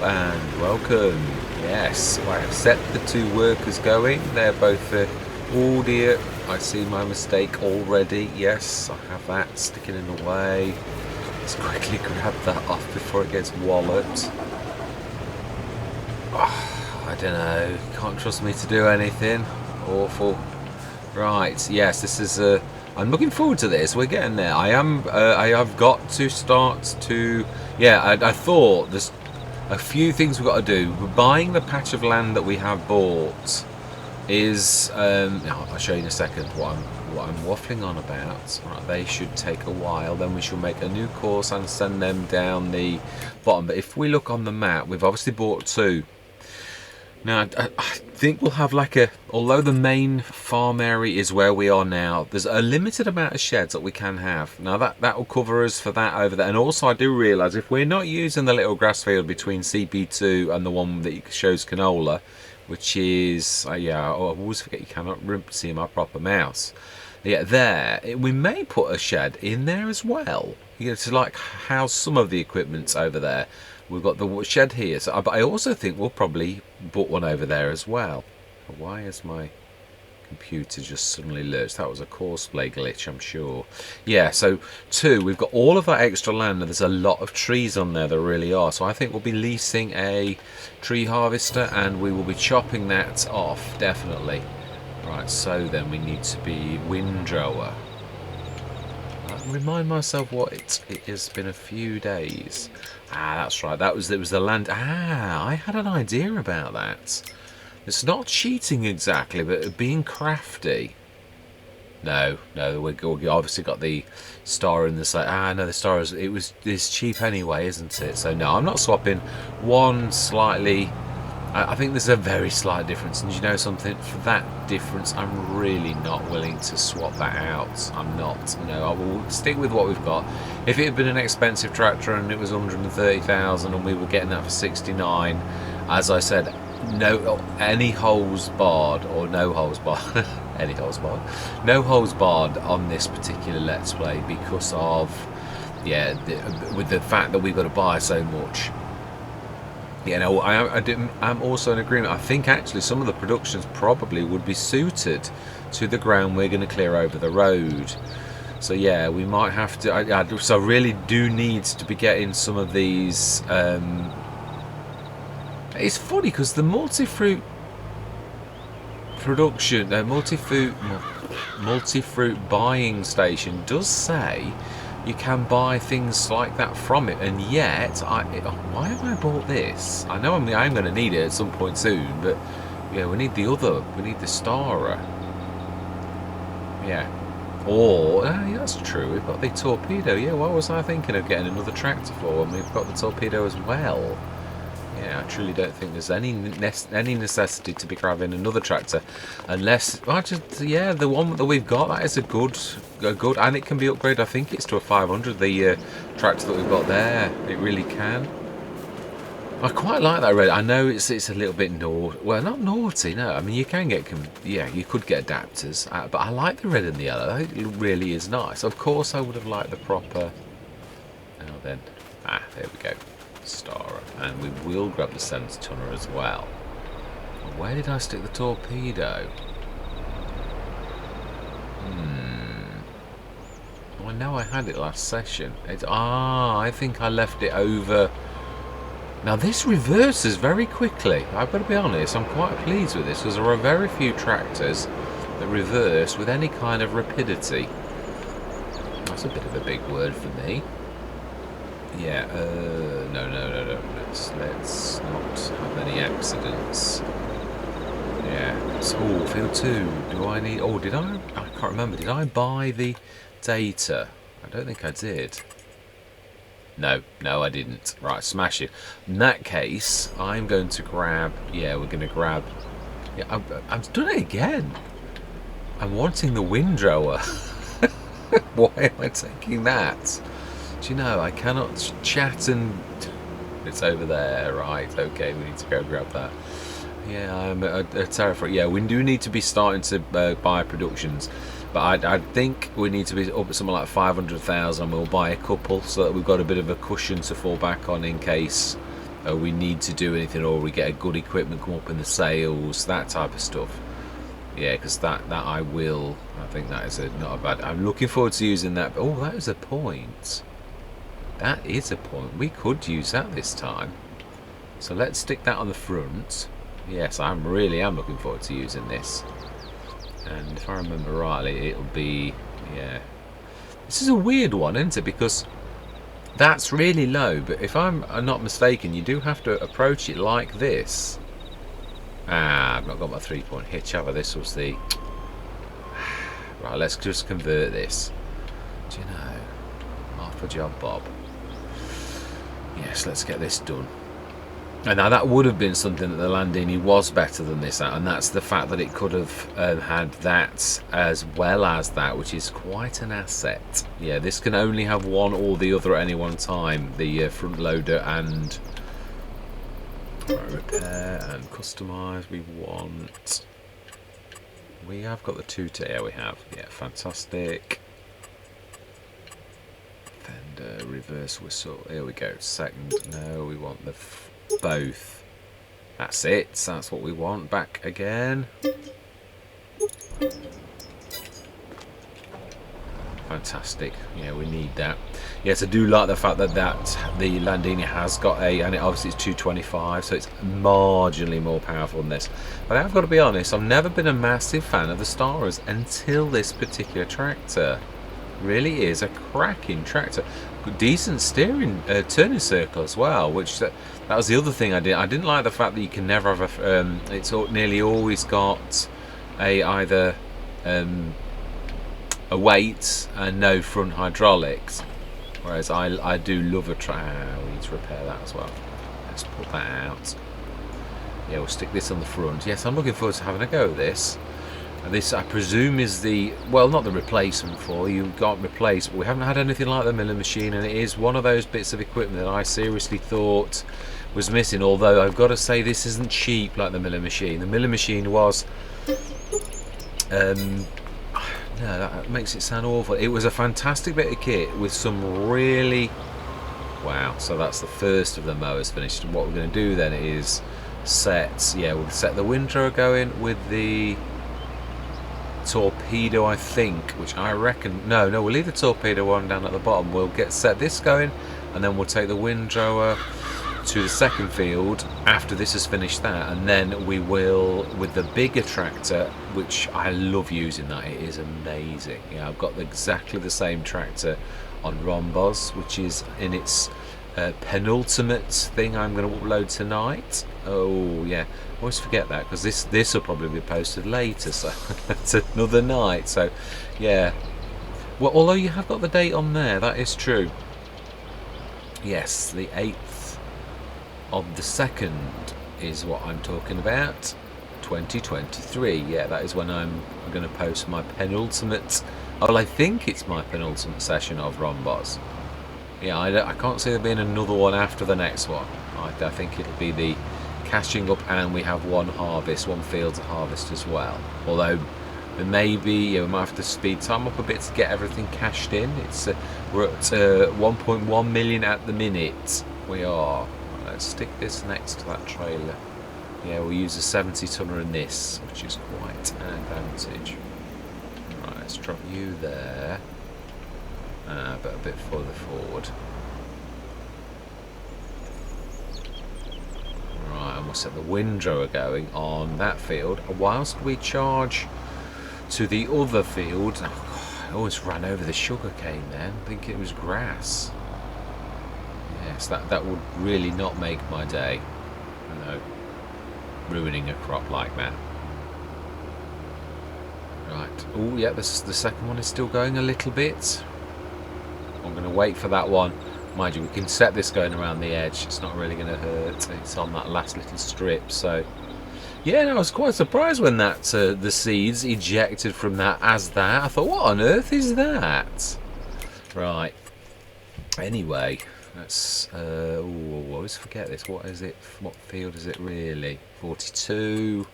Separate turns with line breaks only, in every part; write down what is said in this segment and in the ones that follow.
And welcome. Yes, I have set the two workers going. They're both audio. I see my mistake already. Yes, I have that sticking in the way. Let's quickly grab that off before it gets walloped. Oh, I don't know. Can't trust me to do anything. Awful. Right. Yes, this is. I'm looking forward to this. We're getting there. I am. I have got to start to. Yeah, I thought there's a few things we've got to do. Buying the patch of land that we have bought is. I'll show you in a second what I'm waffling on about. Right, they should take a while. Then we shall make a new course and send them down the bottom. But if we look on the map, we've obviously bought two. Now, I think we'll have like a, although the main farm area is where we are now, there's a limited amount of sheds that we can have. Now that will cover us for that over there. And also I do realise if we're not using the little grass field between CP2 and the one that shows canola, which is, I always forget you cannot see my proper mouse. Yeah, there, we may put a shed in there as well. You know, to like house some of the equipment over there. We've got the shed here, so, but I also think we'll probably put one over there as well. Why is my computer just suddenly lurched? That was a courseplay glitch, I'm sure. Yeah, so two, we've got all of that extra land, and there's a lot of trees on there, there really are. So I think we'll be leasing a tree harvester, and we will be chopping that off, definitely. Right, so then we need to be windrower. Remind myself what it has been a few days. That's right, it was the land. I had an idea about that. It's not cheating exactly, but being crafty. No, we obviously got the star in the side. No, the star is cheap anyway, isn't it? So no, I'm not swapping. One slightly. I think there's a very slight difference, and you know something, for that difference I'm really not willing to swap that out. I'm not, I will stick with what we've got. If it had been an expensive tractor and it was 130,000 and we were getting that for 69, as I said, any holes barred or no holes barred any holes barred, no holes barred on this particular Let's Play because of with the fact that we've got to buy so much. I'm also in agreement. I think actually some of the productions probably would be suited to the ground we're going to clear over the road. So yeah, we might have to. So I really do need to be getting some of these. It's funny because the multi-fruit production, multi-fruit buying station does say you can buy things like that from it, and yet why have I bought this? I know I'm going to need it at some point soon, but yeah, we need the starer. Yeah, or that's true. We've got the torpedo. Yeah, what was I thinking of getting another tractor for when we've got the torpedo as well? Yeah, I truly don't think there's any necessity to be grabbing another tractor, unless the one that we've got, that is a good, and it can be upgraded. I think it's to a 500. The tractor that we've got there, it really can. I quite like that red. I know it's a little bit naughty. Well, not naughty. No, I mean you can get you could get adapters, but I like the red and the yellow. I think it really is nice. Of course, I would have liked the proper. Now then, there we go. Starer, and we will grab the 70-tonner as well. Where did I stick the torpedo? I know I had it last session. I think I left it over. Now this reverses very quickly. I've got to be honest, I'm quite pleased with this because there are very few tractors that reverse with any kind of rapidity. That's a bit of a big word for me. Yeah, no. Let's not have any accidents. Yeah. So, field 2. Do I need... Oh, did I? I can't remember. Did I buy the data? I don't think I did. No, I didn't. Right, smash it. In that case, I'm going to grab... Yeah, we're going to grab... Yeah, I've done it again. I'm wanting the windrower. Why am I taking that? Do you know, I cannot chat and... It's over there, right, okay, we need to go grab that. Yeah, I'm terrified. Yeah, we do need to be starting to buy productions. But I think we need to be up at something like 500,000. We'll buy a couple so that we've got a bit of a cushion to fall back on in case we need to do anything, or we get a good equipment come up in the sales, that type of stuff. Yeah, because that I will. I think that is not a bad. I'm looking forward to using that. Oh, that is a point. That is a point. We could use that this time. So let's stick that on the front. Yes, I really am looking forward to using this. And if I remember rightly, it'll be, yeah. This is a weird one, isn't it? Because that's really low, but if I'm not mistaken, you do have to approach it like this. Ah, I've not got my 3-point hitch, have I? This was the... Right, let's just convert this. Do you know? Half a job, Bob. Yes, let's get this done. And now that would have been something that the Landini was better than this at, and that's the fact that it could have had that as well as that, which is quite an asset. Yeah, this can only have one or the other at any one time. The front loader and... repair and customize. We have got the two to here. We have, yeah, fantastic. Fender, reverse whistle. Here we go. Second, no, we want the both. That's it. That's what we want. Back again. Fantastic. Yeah, we need that. Yes, I do like the fact that the Landini has got a, and it obviously it's 225, so it's marginally more powerful than this. But I've got to be honest, I've never been a massive fan of the Starers until this particular tractor. Really is a cracking tractor. Decent steering, turning circle as well, which that was the other thing I did. I didn't like the fact that you can never have a. It's nearly always got a either. A weight and no front hydraulics, whereas I do love a we need to repair that as well. Let's put that out. Yeah, we'll stick this on the front. Yes, I'm looking forward to having a go at this. And this, I presume, is the, well, not the replacement for, you got replaced, but we haven't had anything like the milling machine, and it is one of those bits of equipment that I seriously thought was missing, although I've got to say this isn't cheap like the milling machine. The milling machine was no, that makes it sound awful. It was a fantastic bit of kit with some really... Wow, so that's the first of the mowers finished. And what we're going to do then is set... Yeah, we'll set the windrower going with the torpedo, I think, which I reckon... No, we'll leave the torpedo one down at the bottom. We'll set this going, and then we'll take the windrower to the second field after this has finished that, and then we will with the bigger tractor, which I love using that. It is amazing. Yeah, I've got exactly the same tractor on Rombos, which is in its penultimate thing I'm going to upload tonight. Oh yeah, I always forget that because this will probably be posted later, so it's another night. So yeah, well, although you have got the date on there, that is true. Yes, the 8th of the 2nd is what I'm talking about. 2023. Yeah, that is when I'm going to post my penultimate. Well, I think it's my penultimate session of Rombos. Yeah, I can't see there being another one after the next one. I think it'll be the catching up, and we have one field to harvest as well. Although maybe we might have to speed time up a bit to get everything cashed in. It's we're at 1.1 million at the minute. We are. Let's stick this next to that trailer. Yeah, we'll use a 70-tonner in this, which is quite an advantage. Right, let's drop you there, but a bit further forward. Right, and we'll set the windrower going on that field, whilst we charge to the other field. Oh, I always ran over the sugar cane then, thinking it was grass. Yes, that would really not make my day. No, ruining a crop like that. Right. Oh yeah, the second one is still going a little bit. I'm going to wait for that one. Mind you, we can set this going around the edge. It's not really going to hurt. It's on that last little strip. So yeah, no, I was quite surprised when that the seeds ejected from that as that. I thought, what on earth is that? Right. Anyway. Let's, I always forget this. What is it? What field is it really? 42.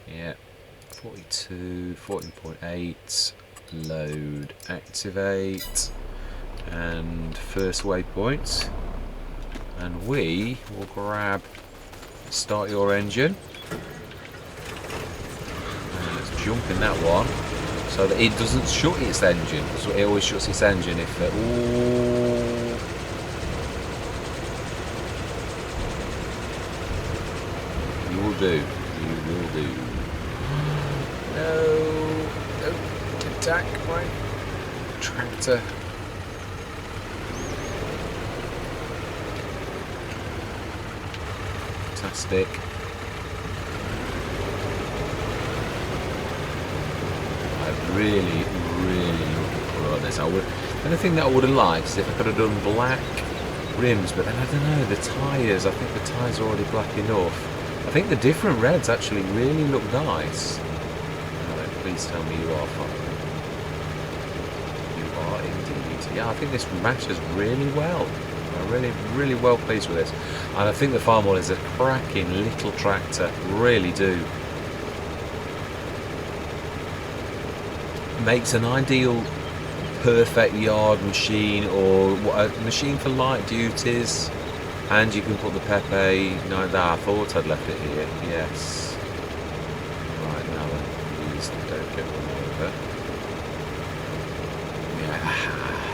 Yeah. 42. 14.8. Load. Activate. And first waypoint. And we will grab, start your engine. And let's jump in that one so that it doesn't shut its engine. So it always shuts its engine if it... Ooh. You will do. You will do. No. Don't attack my tractor. Fantastic. I really looking for on this. The only thing that I would have liked is if I could have done black rims, but then I don't know, the tyres, I think the tyres are already black enough. I think the different reds actually really look nice. Oh, please tell me you are following. You are indeed. Yeah, I think this matches really well. I'm really well pleased with this. And I think the Farmall is a cracking little tractor. Really do. Makes an ideal, perfect yard machine, or a machine for light duties. And you can put the Pepe. No, I thought I'd left it here. Yes. Right, now then, please don't get run over. Yeah,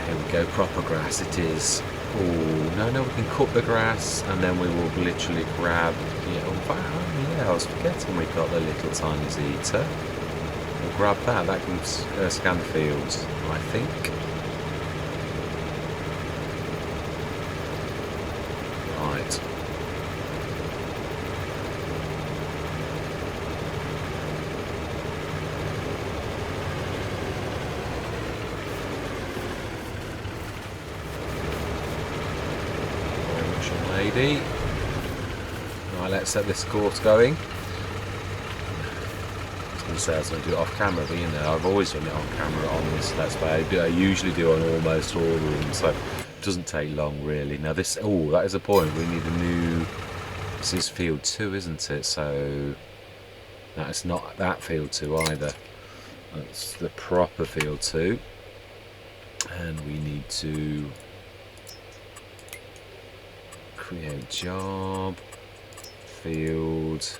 here we go. Proper grass it is. Oh, no, we can cut the grass, and then we will literally grab. Yeah, oh, wow, yeah, I was forgetting we got the little tiny Zeta. We'll grab that. That can scan the fields, I think. Right. Very much a lady. Right, let's set this course going. I was going to do it off camera, but you know, I've always done it on camera on this Let's Play. I usually do on almost all of them, so it doesn't take long really. Now this, oh, that is a point. We need a new. This is field 2, isn't it? So that's not that field 2 either. That's the proper field 2, and we need to create job field.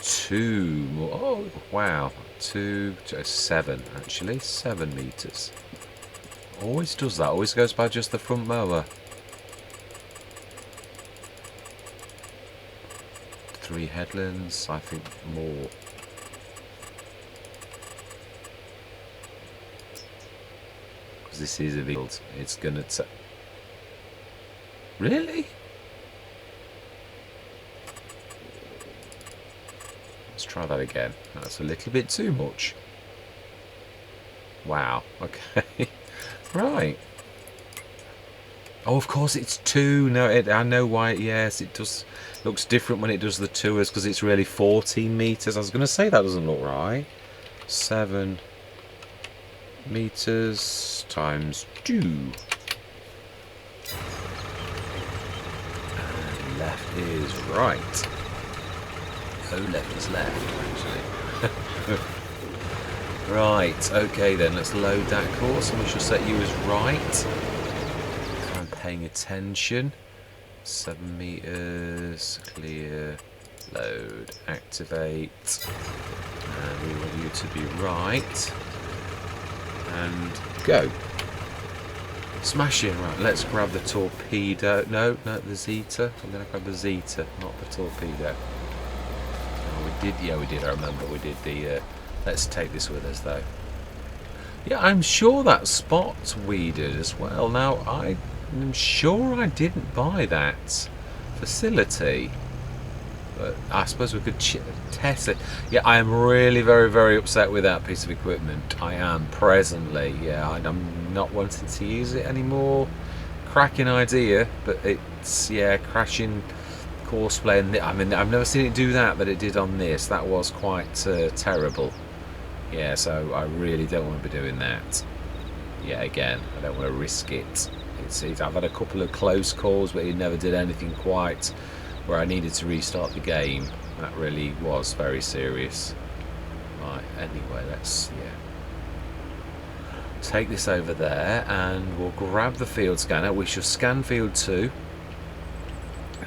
2 more. Oh wow, 7 actually, 7 meters. Always does that. Always goes by just the front mower. 3 headlands. I think more. Because this is a field. It's gonna. Really? Let's try that again. That's a little bit too much. Wow. Okay. Right. Oh, of course it's 2. No, I know why. Yes, it does. Looks different when it does the 2s because it's really 14 meters. I was going to say that doesn't look right. 7 meters times 2. And left is right. Oh, left is left, actually. Right, okay then, let's load that course and we shall set you as right. So I'm paying attention. 7 meters, clear, load, activate. And we want you to be right. And go. Smashing, right, let's grab the torpedo. No, the Zeta. I'm going to grab the Zeta, not the torpedo. We did, I remember we did the let's take this with us though. Yeah, I'm sure that spot weeded as well. Now I'm sure I didn't buy that facility, but I suppose we could test it. Yeah, I am really very upset with that piece of equipment. I am presently. Yeah, I'm not wanting to use it anymore. Cracking idea, but it's, yeah, crashing course play. I mean, I've never seen it do that, but it did on this. That was quite terrible. Yeah, so I really don't want to be doing that. Yeah, again, I don't want to risk it. I've had a couple of close calls, but it never did anything quite where I needed to restart the game. That really was very serious. Right, anyway, let's, take this over there and we'll grab the field scanner. We shall scan field 2.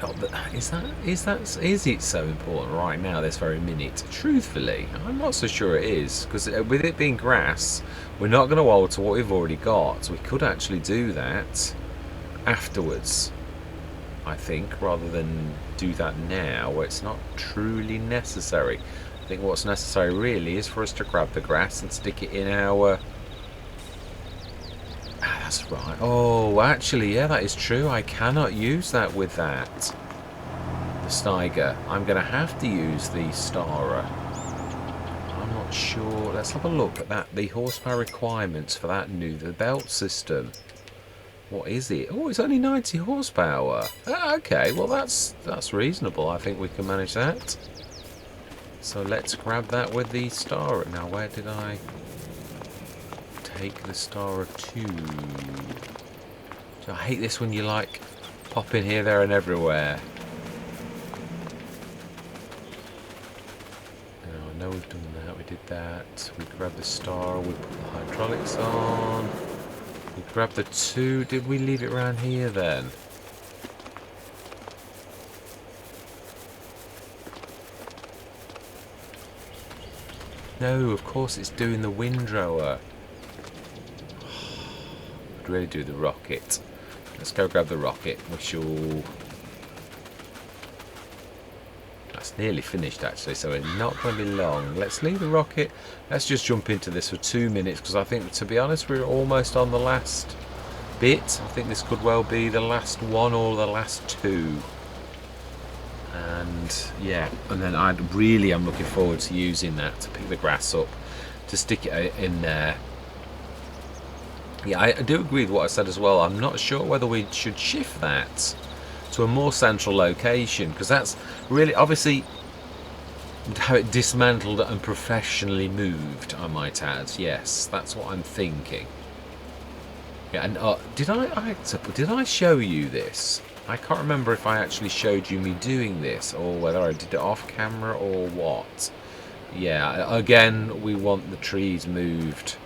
Oh, but is it so important right now, this very minute? Truthfully, I'm not so sure it is, because with it being grass, we're not going to alter what we've already got. We could actually do that afterwards, I think, rather than do that now, where it's not truly necessary. I think what's necessary really is for us to grab the grass and stick it in our... That's right. Oh, actually, yeah, that is true. I cannot use that with that. The Steiger. I'm going to have to use the Starer. I'm not sure. Let's have a look at that. The horsepower requirements for that the belt system. What is it? Oh, it's only 90 horsepower. Ah, okay, well that's reasonable. I think we can manage that. So let's grab that with the Starer. Now, where did I take the Starer to? I hate this when you like pop in here, there and everywhere. Now, I know we've done that, we did that. We grabbed the Starer, we put the hydraulics on. We grabbed the 2. Did we leave it around here then? No, of course it's doing the windrower. I'd really do the rocket. Let's go grab the rocket. We shall... That's nearly finished actually, so it's not going to be long. Let's leave the rocket. Let's just jump into this for 2 minutes, because I think, to be honest, we're almost on the last bit. I think this could well be the last one or the last 2. And yeah, and then I'm looking forward to using that to pick the grass up, to stick it in there. Yeah, I do agree with what I said as well. I'm not sure whether we should shift that to a more central location, because that's really, obviously, have it dismantled and professionally moved, I might add. Yes, that's what I'm thinking. Yeah, and did I show you this? I can't remember if I actually showed you me doing this, or whether I did it off camera or what. Yeah, again, we want the trees moved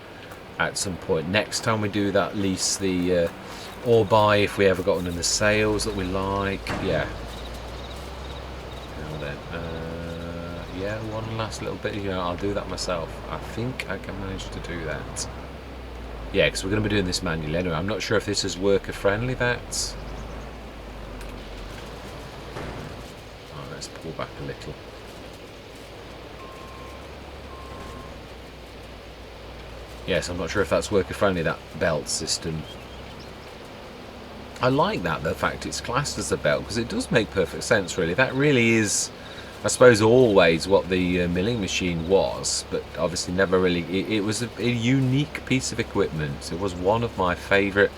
at some point. Next time we do that, lease the or buy, if we ever got one in the sales that we like. Yeah. Now then, yeah, one last little bit. You know, I'll do that myself. I think I can manage to do that. Yeah, because we're going to be doing this manually anyway. I'm not sure if this is worker friendly. That's... Oh, let's pull back a little. Yes, I'm not sure if that's worker friendly, that belt system. I like that, the fact it's classed as a belt, because it does make perfect sense, really. That really is, I suppose, always what the milling machine was, but obviously never really... It was a unique piece of equipment. It was one of my favourite...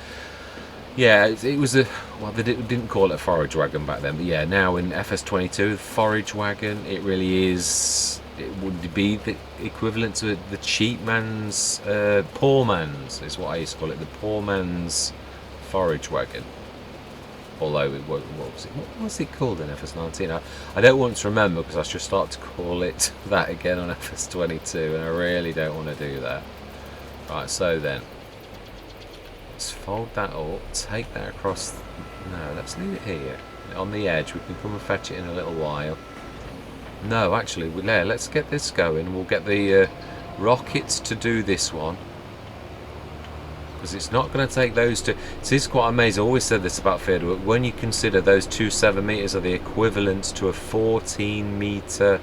Yeah, it was a... Well, they didn't call it a forage wagon back then, but yeah, now in FS22, forage wagon, it really is... It would be the equivalent to the cheap man's... poor man's, is what I used to call it, the poor man's forage wagon. Although, what was it called in FS19? I don't want to remember, because I should start to call it that again on FS22, and I really don't want to do that. Right, so then, let's fold that up, take that across... No, let's leave it here, on the edge. We can come and fetch it in a little while. No, actually, let's get this going. We'll get the rockets to do this one, because it's not going to take those two. It is quite amazing. I always said this about field work. When you consider those 2 7-meters are the equivalent to a 14-meter,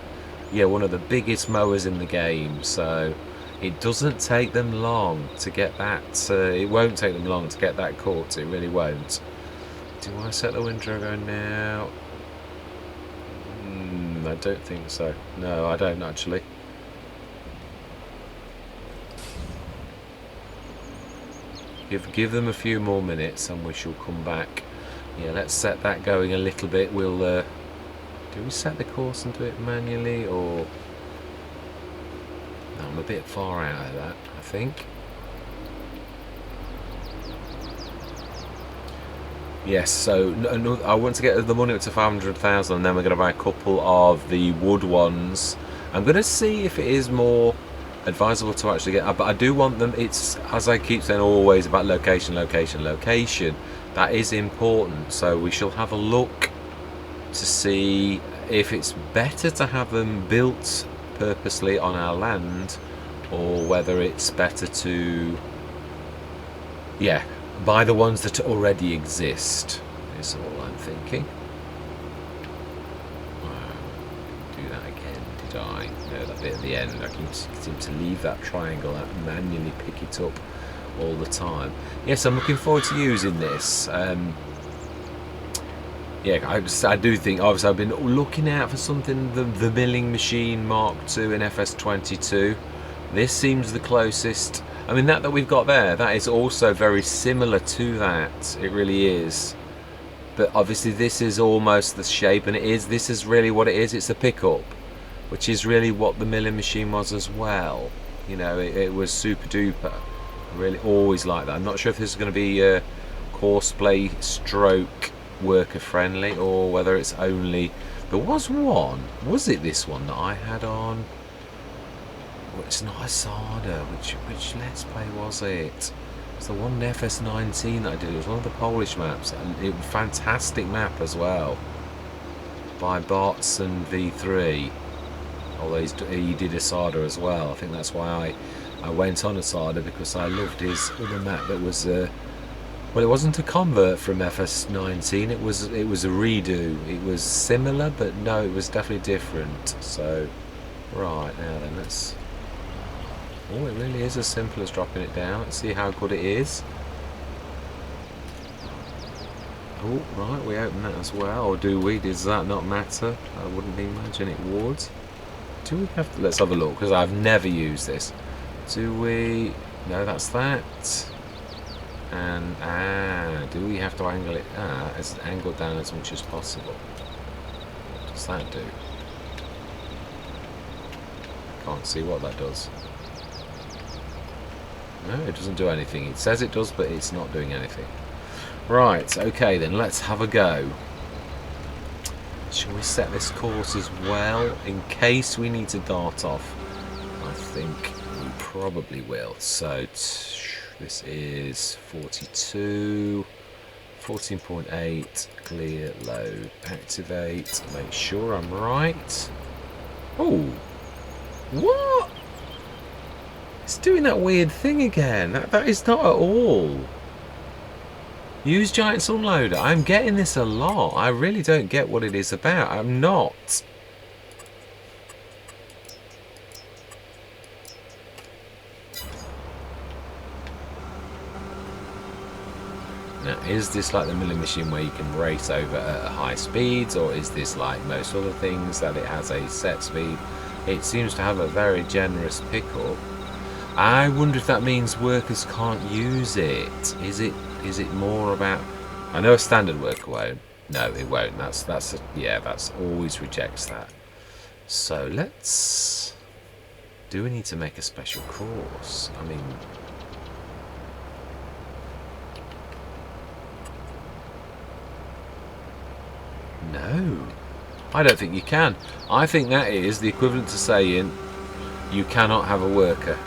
yeah, one of the biggest mowers in the game. So it doesn't take them long to get that. It won't take them long to get that caught. It really won't. Do I set the windrow going now? I don't think so. No, I don't actually. Give them a few more minutes and we shall come back. Yeah, let's set that going a little bit. We'll do we set the course and do it manually, or no, I'm a bit far out of that, I think. Yes, so I want to get the money up to 500,000, and then we're going to buy a couple of the wood ones. I'm going to see if it is more advisable to actually get, but I do want them. It's, as I keep saying, always about location, location, location. That is important, so we shall have a look to see if it's better to have them built purposely on our land, or whether it's better to, yeah, buy the ones that already exist, is all I'm thinking. Do that again, did I? No, that bit at the end, I seem to leave that triangle and manually pick it up all the time. Yes, I'm looking forward to using this. Yeah, I do think, obviously I've been looking out for something, the milling machine Mark II in FS22. This seems the closest. I mean, that we've got there, that is also very similar to that. It really is. But obviously this is almost the shape, and this is really what it is. It's a pickup, which is really what the milling machine was as well. You know, it was super duper. I really always like that. I'm not sure if this is going to be Courseplay stroke worker friendly, or whether it's only, there was one, was it this one that I had on? Well, it's not a Sada, which Let's Play was it? It's the one in FS19 that I did. It was one of the Polish maps, and it was a fantastic map as well, by Bots and V3, although he did a Sada as well. I think that's why I went on a Sada, because I loved his other map that was well, it wasn't a convert from FS19, it was a redo. It was similar, but no, it was definitely different. So, right, now then, let's... Oh, it really is as simple as dropping it down. Let's see how good it is. Oh, right, we open that as well. Or do we? Does that not matter? I wouldn't imagine it would. Do we have to... Let's have a look, because I've never used this. Do we... No, that's that. And do we have to angle it? It's angled down as much as possible. What does that do? I can't see what that does. No, it doesn't do anything. It says it does, but it's not doing anything. Right, okay then, let's have a go. Shall we set this course as well, in case we need to dart off? I think we probably will. So this is 42, 14.8, clear, load, activate, make sure I'm right. Oh, what? It's doing that weird thing again. That is not at all. Use Giants Unloader. I'm getting this a lot. I really don't get what it is about. I'm not. Now, is this like the milling machine where you can race over at high speeds, or is this like most other things that it has a set speed? It seems to have a very generous pickup. I wonder if that means workers can't use it. Is it more about... I know a standard worker won't. No, it won't. Yeah, that's always rejects that. So let's... Do we need to make a special course? I mean... No, I don't think you can. I think that is the equivalent to saying you cannot have a worker.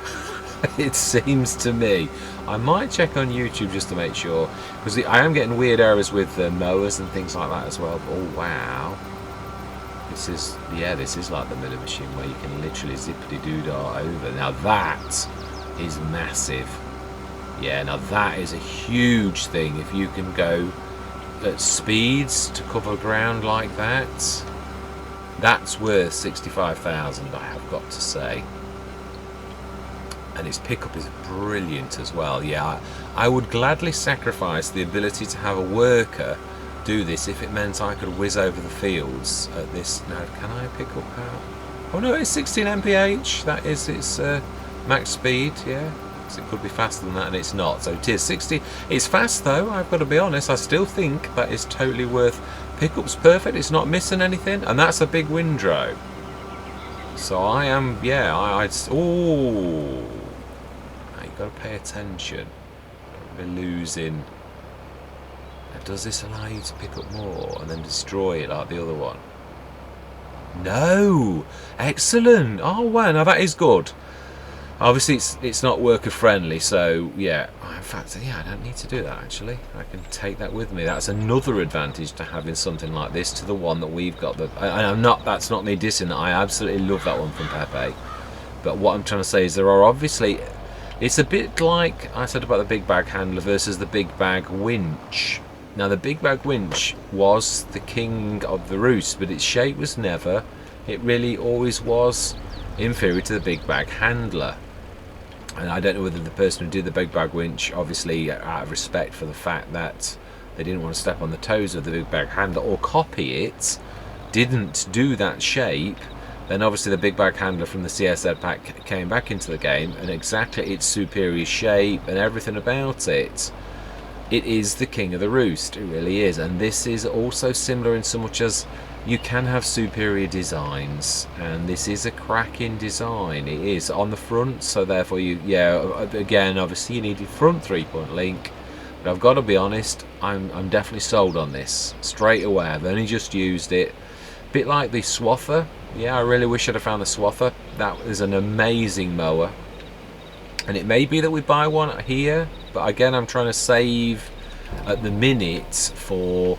It seems to me. I might check on YouTube just to make sure, because I am getting weird errors with mowers and things like that as well. Oh wow, this is like the milling machine where you can literally zippity doo-dah over. Now that is massive. Yeah, now that is a huge thing. If you can go at speeds to cover ground like that, that's worth 65,000, I have got to say. And its pickup is brilliant as well. Yeah, I would gladly sacrifice the ability to have a worker do this if it meant I could whiz over the fields at this. Now, can I pick up how? Oh no, it's 16 mph. That is its max speed, yeah. So it could be faster than that, and it's not. So it is 60. It's fast though, I've got to be honest. I still think that is totally worth. Pickup's perfect, it's not missing anything, and that's a big windrow. So I am, yeah, oh, now you've got to pay attention. Don't be losing. Now, does this allow you to pick up more and then destroy it like the other one? No! Excellent! Oh wow, now that is good. Obviously, it's not worker friendly, so yeah. In fact, yeah, I don't need to do that actually. I can take that with me. That's another advantage to having something like this to the one that we've got. And I'm not. That's not me dissing that. I absolutely love that one from Pepe. But what I'm trying to say is there are obviously. It's a bit like I said about the big bag handler versus the big bag winch. Now the big bag winch was the king of the roost, but its shape was never. It really always was inferior to the big bag handler. And I don't know whether the person who did the big bag winch, obviously out of respect for the fact that they didn't want to step on the toes of the big bag handler or copy it, didn't do that shape. Then obviously the big bag handler from the CSZ pack came back into the game, and exactly its superior shape and everything about it. It is the king of the roost, it really is. And this is also similar in so much as you can have superior designs, and this is a cracking design. It is on the front, so therefore again, obviously you need your front 3-point link, but I've got to be honest, I'm definitely sold on this straight away. I've only just used it, bit like the swather. Yeah, I really wish I'd have found the swather. That is an amazing mower, and it may be that we buy one here, but again, I'm trying to save at the minute for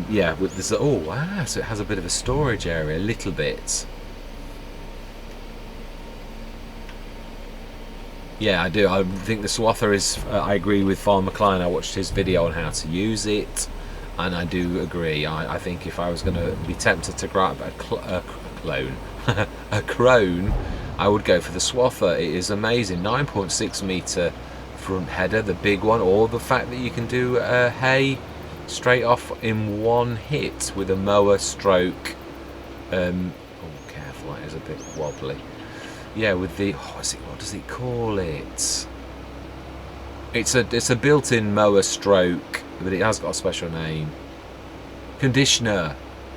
yeah, with this. Oh wow, so it has a bit of a storage area, a little bit. Yeah, I do. I think the swather is I agree with Farmer McLean. I watched his video on how to use it, and I do agree. I think if I was going to be tempted to grab a clone a crone, I would go for the swather. It is amazing. 9.6 meter front header, the big one, or the fact that you can do hay straight off in one hit with a mower stroke. Oh, careful, that is a bit wobbly. Yeah, with the what does it call it? It's a built-in mower stroke, but it has got a special name. Conditioner,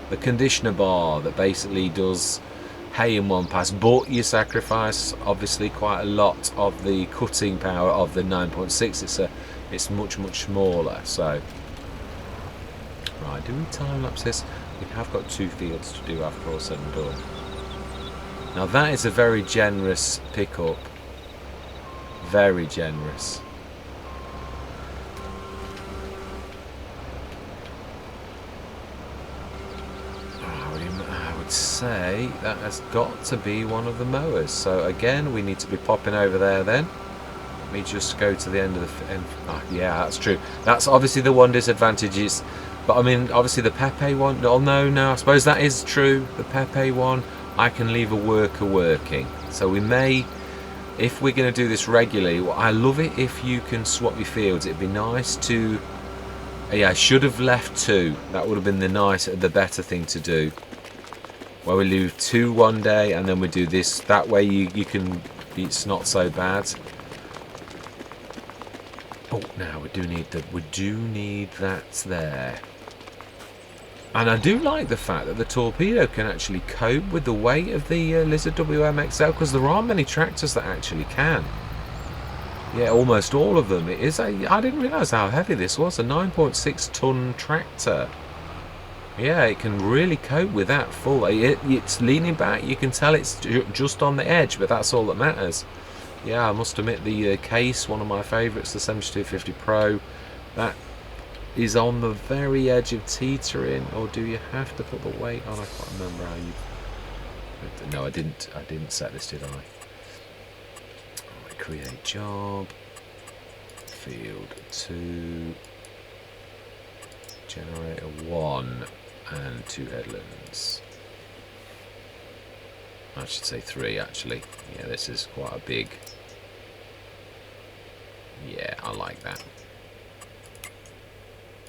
the conditioner bar that basically does hay in one pass, but you sacrifice obviously quite a lot of the cutting power of the 9.6. It's much smaller. So. Right, do we time lapse this? We have got 2 fields to do after all said and done. Now that is a very generous pickup. Very generous. I would say that has got to be one of the mowers. So again, we need to be popping over there then. Let me just go to the end of the... yeah, that's true. That's obviously the one disadvantage is... But I mean, obviously the Pepe one, oh no, I suppose that is true. The Pepe one, I can leave a worker working. So we may, if we're going to do this regularly, well, I love it if you can swap your fields. It'd be nice to, yeah, I should have left 2. That would have been the better thing to do. Where we leave 2 one day and then we do this. That way you can, it's not so bad. Oh, now we do need that there. And I do like the fact that the torpedo can actually cope with the weight of the Lizard WMXL, because there aren't many tractors that actually can. Yeah, almost all of them. It is I didn't realise how heavy this was, a 9.6 ton tractor. Yeah, it can really cope with that full. It's leaning back, you can tell it's just on the edge, but that's all that matters. Yeah, I must admit the case, one of my favourites, the 7250 Pro, that is on the very edge of teetering. Or do you have to put the weight on? I can't remember how you... No, I didn't set this, did I? Right, create job, field 2, generator 1, and 2 headlands. I should say 3 actually. Yeah, this is quite a big... Yeah, I like that.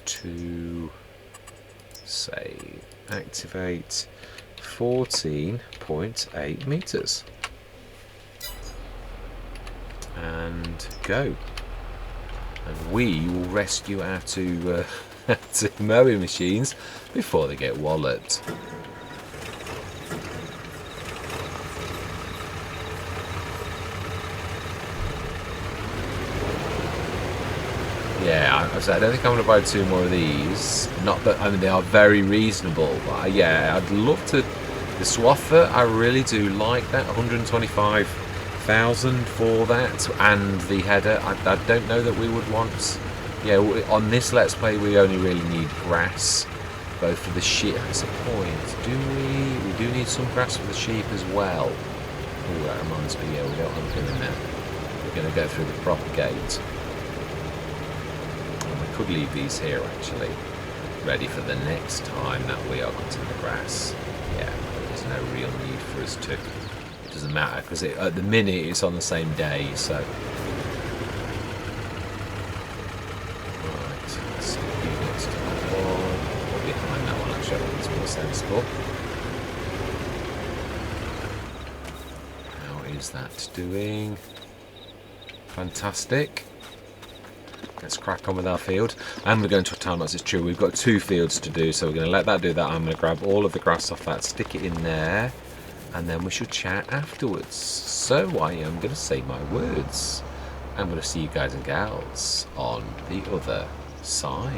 2, save, activate, 14.8 meters. And go. And we will rescue our 2 mowing machines before they get walloped. Yeah, I don't think I'm going to buy 2 more of these. Not that, I mean, they are very reasonable. But yeah, I'd love to... The swather, I really do like that. 125 1,000 for that and the header. I don't know that we would want. Yeah, on this Let's Play we only really need grass, both for the sheep. That's a point. Do we? We do need some grass for the sheep as well. Oh, that reminds me. Yeah, we don't want to do that. We're going to go through the proper gate. And we could leave these here actually, ready for the next time that we are cutting the grass. Yeah, there's no real need for us to. It doesn't matter because at the minute it's on the same day, so. Right, let's stick you next to that one, or behind that one actually. I think it's more sensible. How is that doing? Fantastic. Let's crack on with our field. And we're going to a time lapse. It's true, we've got 2 fields to do, so we're going to let that do that. I'm going to grab all of the grass off that, stick it in there, and then we should chat afterwards. So I am going to say my words. I'm going to see you guys and gals on the other side.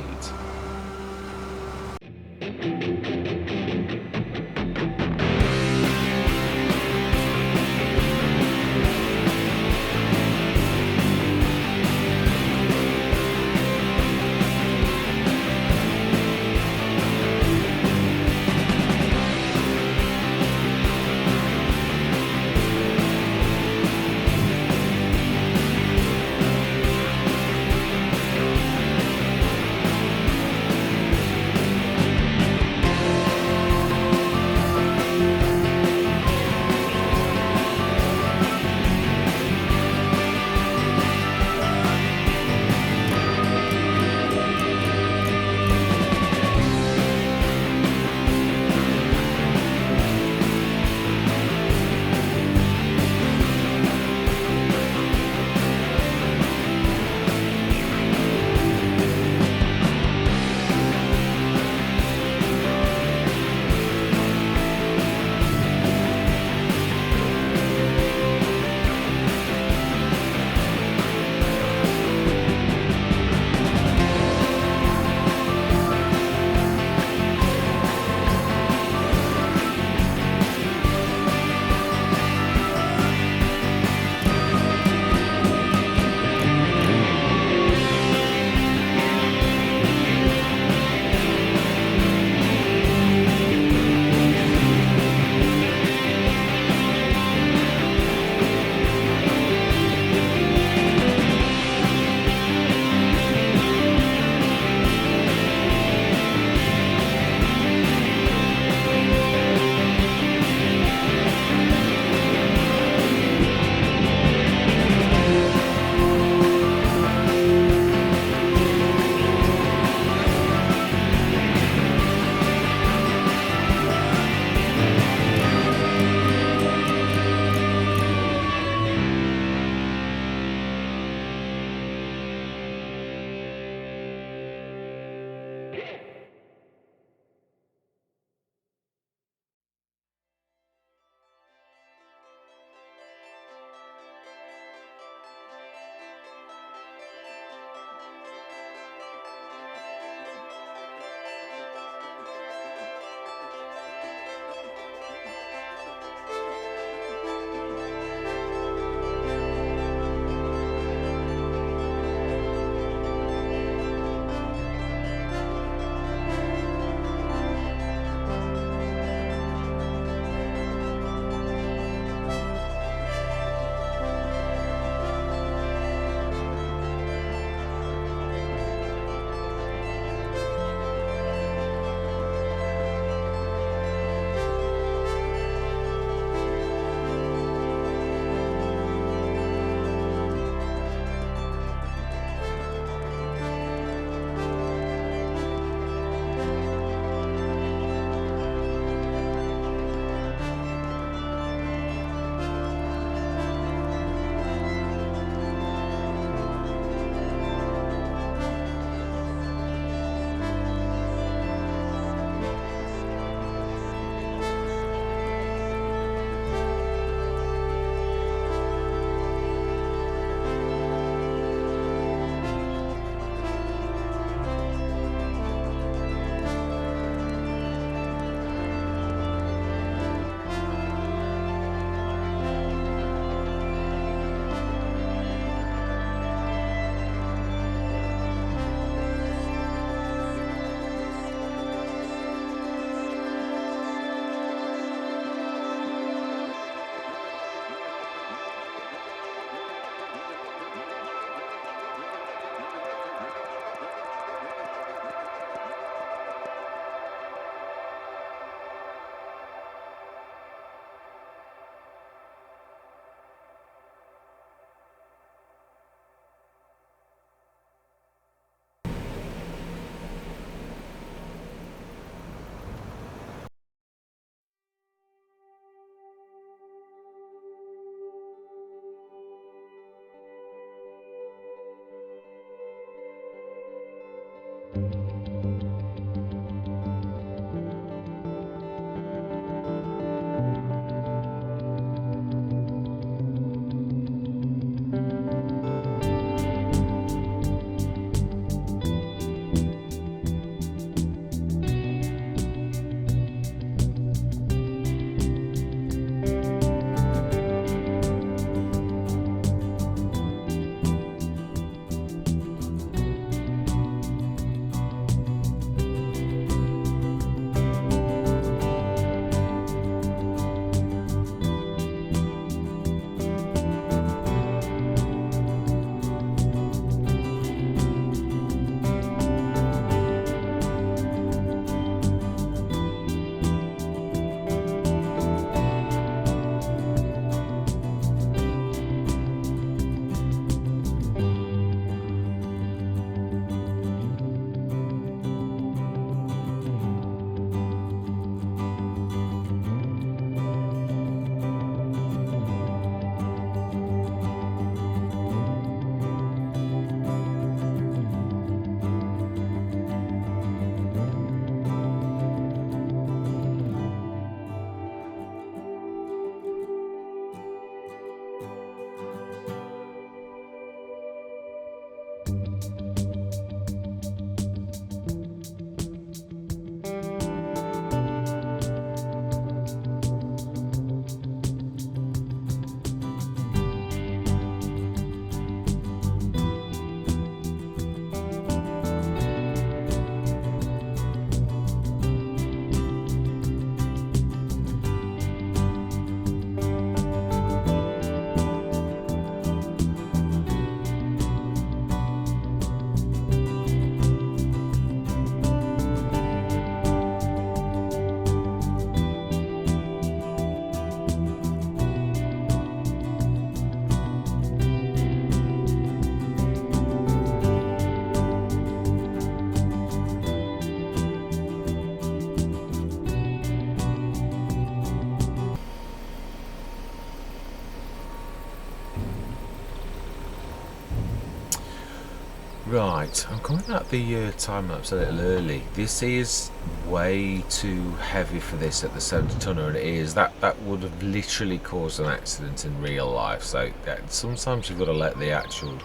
Right, I'm coming at the time lapse a little early. This is way too heavy for this at the 70 tonner, and it is. That would have literally caused an accident in real life. So sometimes you've got to let the actual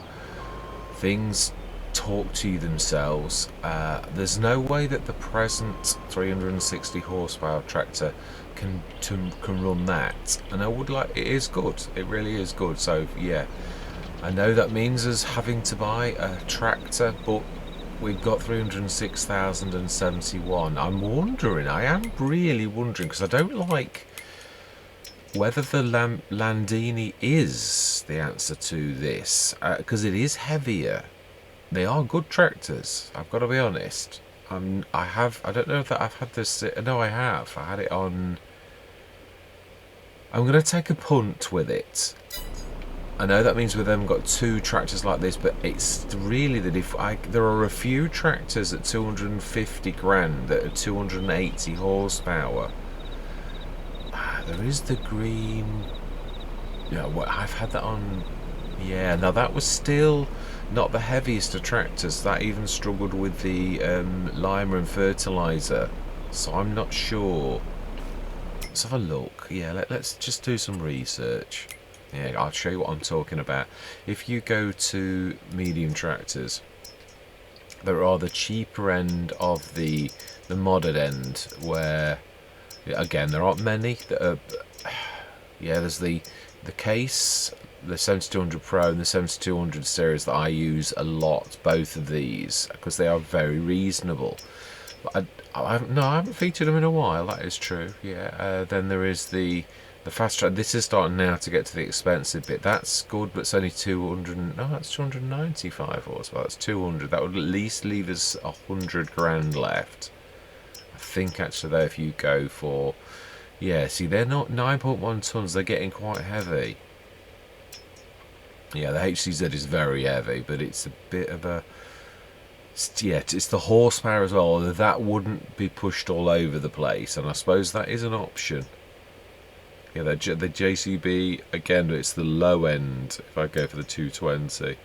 things talk to you themselves. There's no way that the present 360 horsepower tractor can run that, and I would like. It is good. It really is good. So yeah. I know that means us having to buy a tractor, but we've got 306,071. I'm wondering, I am really wondering, because I don't like whether the Landini is the answer to this, because it is heavier. They are good tractors, I've got to be honest. I don't know if I've had this, no I have. I had it on, I'm going to take a punt with it. I know that means we've then got two tractors like this, but it's really that there are a few tractors at 250 grand that are 280 horsepower. There is the green. Yeah, I've had that on. Yeah, now that was still not the heaviest of tractors. That even struggled with the lima and fertilizer. So I'm not sure. Let's have a look. Yeah, let's just do some research. Yeah, I'll show you what I'm talking about. If you go to medium tractors, there are the cheaper end of the modded end, where again there aren't many that are. Yeah, there's the case, the 7200 Pro and the 7200 series that I use a lot. Both of these, because they are very reasonable. But I haven't featured them in a while. That is true. Yeah. Then there is the fast track. This is starting now to get to the expensive bit. That's good, but it's only 200. No, that's 295 horsepower. That's 200. That would at least leave us 100 grand left. I think actually though, if you go for, yeah, see they're not 9.1 tons. They're getting quite heavy. Yeah, the HCZ is very heavy, but it's a bit of a. Yeah, it's the horsepower as well. That wouldn't be pushed all over the place, and I suppose that is an option. Yeah, the JCB, again, it's the low end if I go for the 220.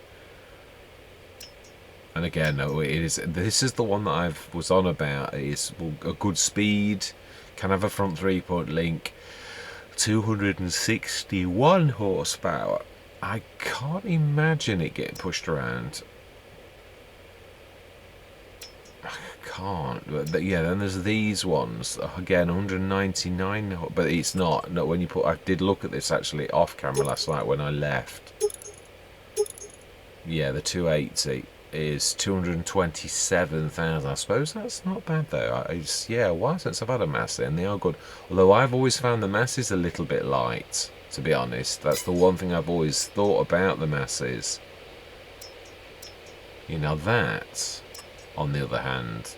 And again, this is the one that I was on about. It's a good speed, can have a front 3-point link, 261 horsepower. I can't imagine it getting pushed around. Can't, but yeah, then there's these ones again, 199, but it's not when you put. I did look at this actually off camera last night when I left. Yeah, the 280 is 227,000. I suppose that's not bad though. Yeah, a while since I've had a Massey, and they are good. Although I've always found the Masseys a little bit light, to be honest. That's the one thing I've always thought about the Masseys. You know, that on the other hand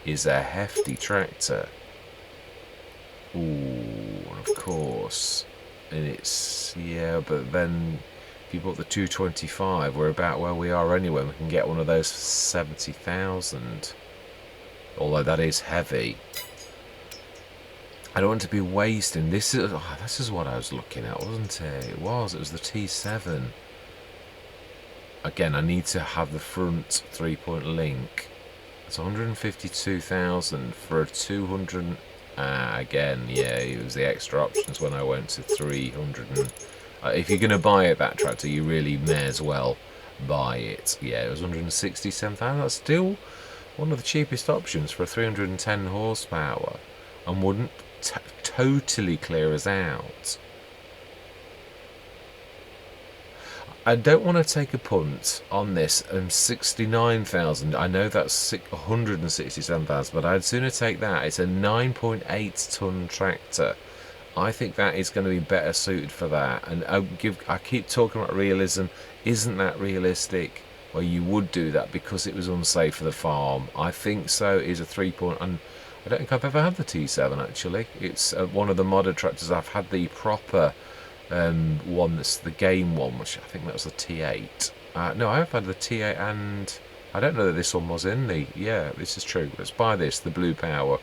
is a hefty tractor. Ooh, and of course, and it's, yeah, but then if you bought the 225, we're about where we are anyway. We can get one of those for 70,000, although that is heavy. I don't want to be wasting this. This is what I was looking at, wasn't it? It was the T7. Again, I need to have the front 3-point link. It's 152,000 for a 200. Again, yeah, it was the extra options when I went to 300. If you're going to buy it, that tractor, you really may as well buy it. Yeah, it was 167,000. That's still one of the cheapest options for a 310 horsepower, and wouldn't totally clear us out. I don't want to take a punt on this. 69,000. I know that's 167,000, but I'd sooner take that. It's a 9.8 ton tractor. I think that is going to be better suited for that. And I keep talking about realism. Isn't that realistic? Well, you would do that because it was unsafe for the farm. I think so. Is a 3-point. And I don't think I've ever had the T7 actually. It's one of the modded tractors. I've had the proper. One that's the game one, which I think that was the T8. No, I have had the T8, and I don't know that this one was in the. Yeah, this is true. Let's buy this, the Blue Power.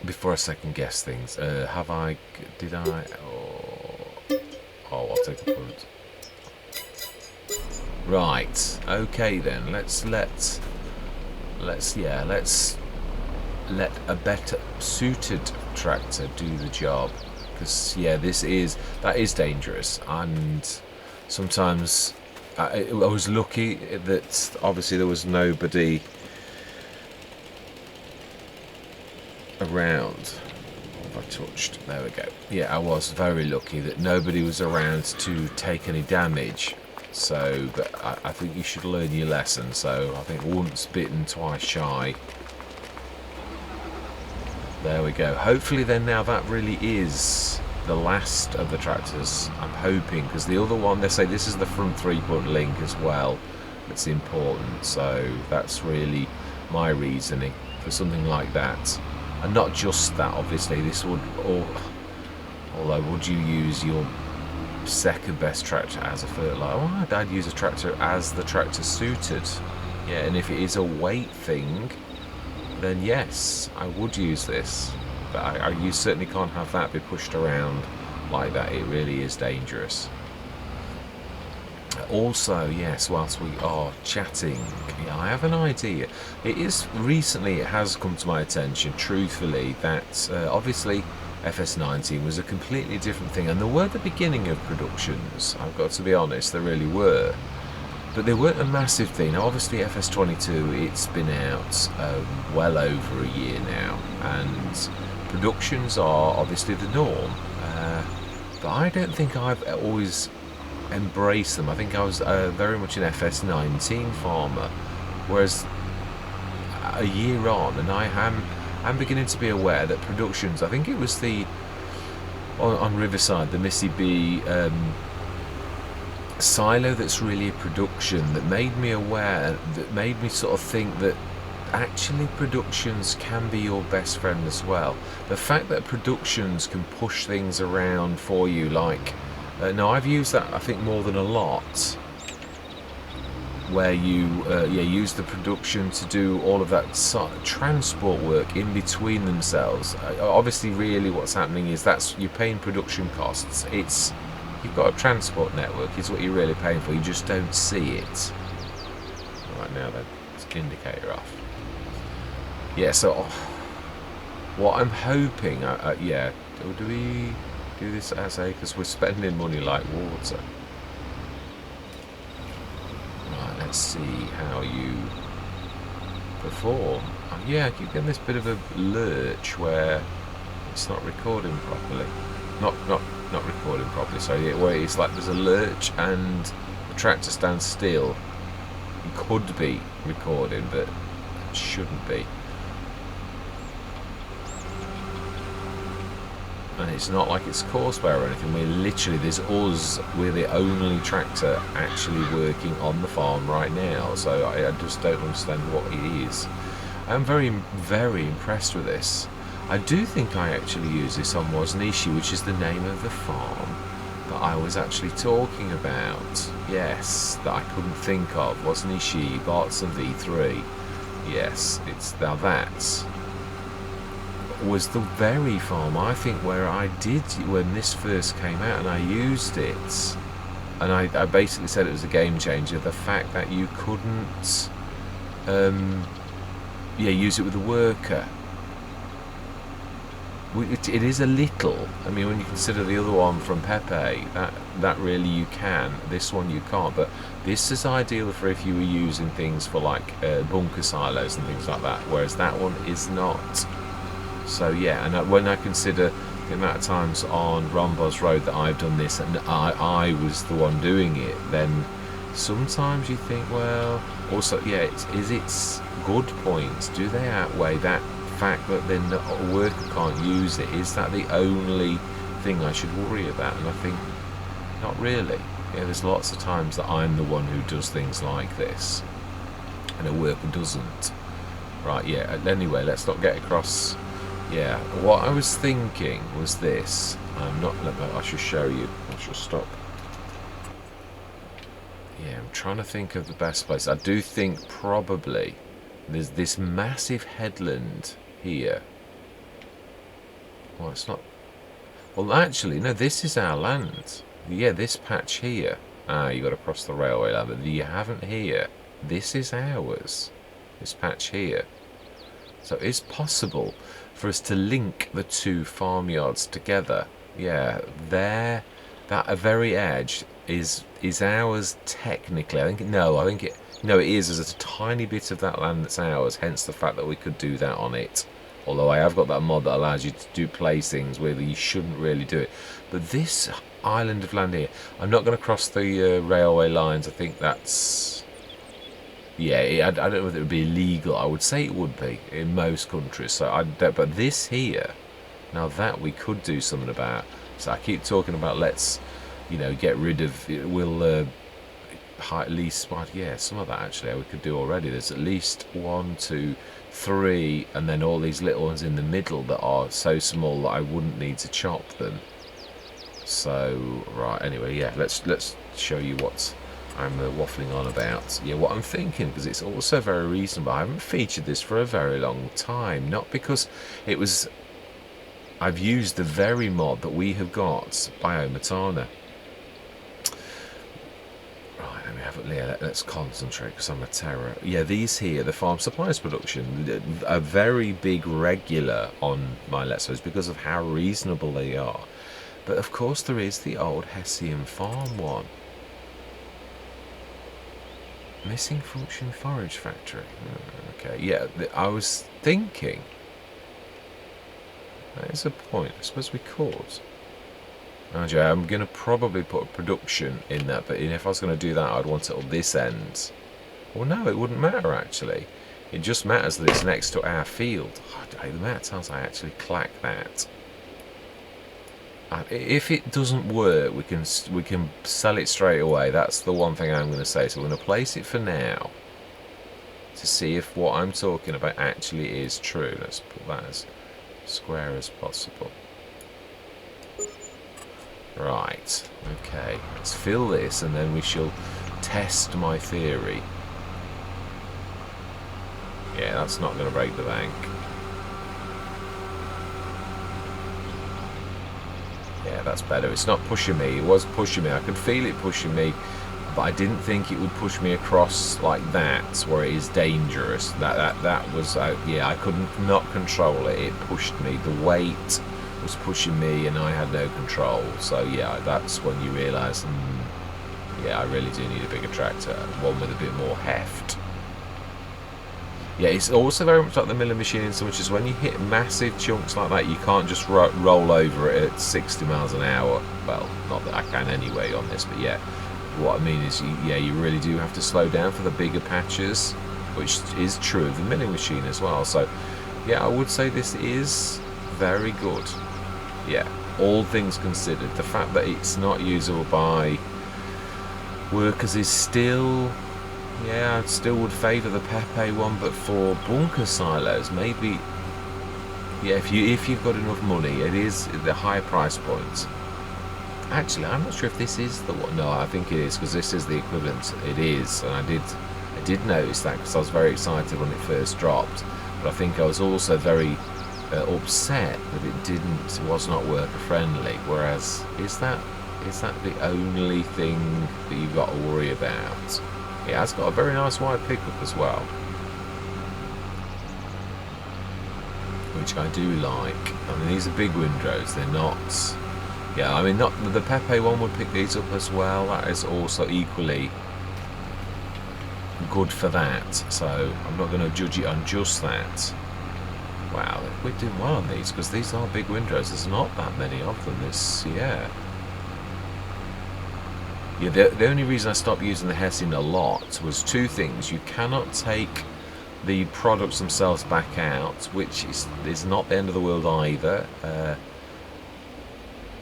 Before I second guess things, have I? Did I? Oh, I'll take a punt. Right. Okay then. Let's let a better suited tractor do the job, because yeah, that is dangerous, and sometimes I was lucky that obviously there was nobody around. What have I touched? There we go. Yeah, I was very lucky that nobody was around to take any damage. So, but I think you should learn your lesson. So I think once bitten, twice shy. There we go. Hopefully then now that really is the last of the tractors, I'm hoping, because the other one, they say this is the front 3-point link as well. It's important, so that's really my reasoning for something like that. And not just that, obviously, this would, although would you use your second best tractor as a fertilizer? Well, I'd use a tractor as the tractor suited. Yeah, and if it is a weight thing, then yes, I would use this. But you certainly can't have that be pushed around like that. It really is dangerous. Also, yes, whilst we are chatting, yeah, I have an idea. It has come to my attention, truthfully, that obviously FS19 was a completely different thing, and there were the beginning of productions, I've got to be honest, there really were. But they weren't a massive thing. Now, obviously, FS22, it's been out well over a year now, and productions are obviously the norm. But I don't think I've always embraced them. I think I was very much an FS19 farmer, whereas a year on, and I'm beginning to be aware that productions, I think it was on Riverside, the Missy B silo that's really a production that made me aware, that made me sort of think that actually productions can be your best friend as well. The fact that productions can push things around for you, like now I've used that I think more than a lot, where you use the production to do all of that sort of transport work in between themselves. Obviously really what's happening is you're paying production costs. You've got a transport network is what you're really paying for. You just don't see it. Right now, that's indicator off. Yeah, so what I'm hoping, do we do this as because we're spending money like water. Right, let's see how you perform. Yeah, I keep getting this bit of a lurch where it's not recording properly. Not recording properly, so yeah, where it's like there's a lurch and the tractor stands still. It could be recording, but it shouldn't be. And it's not like it's Courseware or anything. We're the only tractor actually working on the farm right now, so I just don't understand what it is. I'm very, very impressed with this. I do think I actually use this on Wasnishi, which is the name of the farm that I was actually talking about. Yes, that I couldn't think of. Wasnishi, Bartson V3. Yes, it's now that was the very farm I think where I did when this first came out, and I used it, and I basically said it was a game changer. The fact that you couldn't, use it with a worker. It is a little. I mean, when you consider the other one from Pepe, that really you can. This one you can't. But this is ideal for if you were using things for like bunker silos and things like that. Whereas that one is not. So yeah, and when I consider the amount of times on Rombos Road that I've done this, and I was the one doing it, then sometimes you think, well, also yeah, is its good points? Do they outweigh that fact that then the worker can't use it? Is that the only thing I should worry about? And I think not really. Yeah, there's lots of times that I'm the one who does things like this and a worker doesn't. Right, yeah, anyway, let's not get across. Yeah, what I was thinking was this. I should show you. I should stop. Yeah, I'm trying to think of the best place. I do think probably there's this massive headland here. Well, it's not. Well, actually, no, this is our land. Yeah, this patch here. Ah, you got to cross the railway line, but you haven't here. This is ours. This patch here. So it's possible for us to link the two farmyards together. Yeah, there, that very edge is ours technically. I think it is. There's a tiny bit of that land that's ours. Hence the fact that we could do that on it. Although I have got that mod that allows you to do place things where you shouldn't really do it. But this island of land here, I'm not going to cross the railway lines. I think that's... Yeah, I don't know if it would be illegal. I would say it would be in most countries. So, but this here, now that we could do something about. So I keep talking about let's, get rid of. We'll at least, yeah, some of that actually we could do already. There's at least 1, 2, 3, and then all these little ones in the middle that are so small that I wouldn't need to chop them. So right, anyway, yeah, let's show you what I'm waffling on about. Yeah, what I'm thinking, because it's also very reasonable. I haven't featured this for a very long time, not because it was... I've used the very mod that we have got, Biomatana. Right, let me have it. Yeah, let's concentrate because I'm a terror. Yeah, these here, the farm supplies production, a very big regular on my Let's Plays because of how reasonable they are. But of course there is the old Hessian farm one. Missing function forage factory. Okay, yeah, I was thinking. That is a point. I suppose we could. Actually, I'm going to probably put a production in that, but if I was going to do that, I'd want it on this end. Well, no, it wouldn't matter, actually. It just matters that it's next to our field. The amount of times I actually clack that. If it doesn't work, we can sell it straight away. That's the one thing I'm going to say. So we're going to place it for now to see if what I'm talking about actually is true. Let's put that as square as possible. Right. Okay. Let's fill this, and then we shall test my theory. Yeah, that's not going to break the bank. Yeah, that's better. It's not pushing me. It was pushing me. I could feel it pushing me, but I didn't think it would push me across like that, where it is dangerous. That was, yeah, I couldn't not control it. It pushed me. The weight was pushing me, and I had no control. So yeah, that's when you realise, yeah, I really do need a bigger tractor, one with a bit more heft. Yeah, it's also very much like the milling machine in so much as when you hit massive chunks like that, you can't just roll over it at 60 miles an hour. Well, not that I can anyway on this, but yeah, what I mean is, you really do have to slow down for the bigger patches, which is true of the milling machine as well. So, yeah, I would say this is very good. Yeah, all things considered. The fact that it's not usable by workers is still... Yeah, I still would favour the Pepe one, but for bunker silos, maybe... Yeah, if you've got enough money, it is the high price point. Actually, I'm not sure if this is the one. No, I think it is, because this is the equivalent. It is, and I did notice that because I was very excited when it first dropped. But I think I was also very upset that it was not worker friendly. Whereas, is that the only thing that you've got to worry about? Yeah, it's got a very nice wide pickup as well, which I do like. I mean, these are big windrows, they're not... Yeah, I mean, not the Pepe one would pick these up as well. That is also equally good for that, so I'm not going to judge it on just that. Wow, we're doing well on these, because these are big windrows. There's not that many of them. Yeah, the only reason I stopped using the Hessian a lot was two things. You cannot take the products themselves back out, which is not the end of the world either.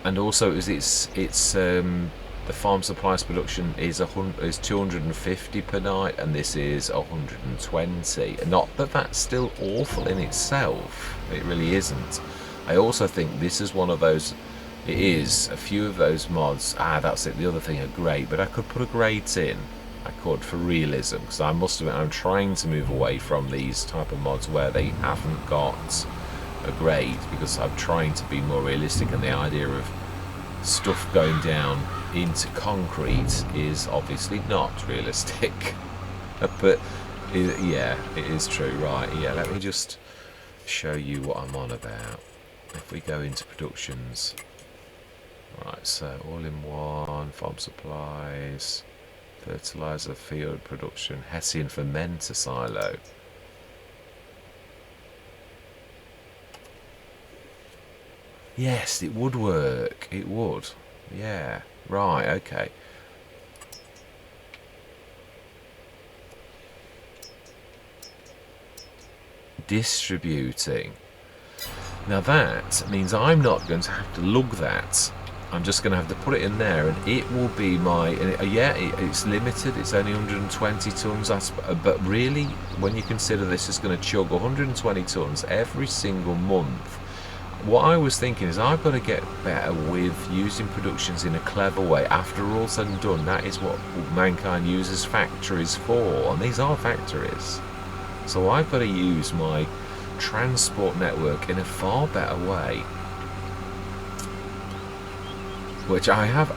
And also, the farm supplies production is 250 per night, and this is 120. Not that that's still awful in itself. It really isn't. I also think this is one of those... It is. A few of those mods, that's it, the other thing are great, but I could put a grate in. I could, for realism, because I must admit I'm trying to move away from these type of mods where they haven't got a grate, because I'm trying to be more realistic, and the idea of stuff going down into concrete is obviously not realistic. But yeah, it is true. Right, yeah, let me just show you what I'm on about. If we go into productions, right, so all in one, farm supplies, fertilizer, field production, Hessian fermenter silo. Yes, it would work. It would. Yeah. Right, okay. Distributing. Now that means I'm not going to have to lug that. I'm just going to have to put it in there, and it will be my... yeah, it's limited. It's only 120 tons. But really, when you consider this is going to chug 120 tons every single month, what I was thinking is I've got to get better with using productions in a clever way. After all said and done, that is what mankind uses factories for, and these are factories. So I've got to use my transport network in a far better way. Which I have,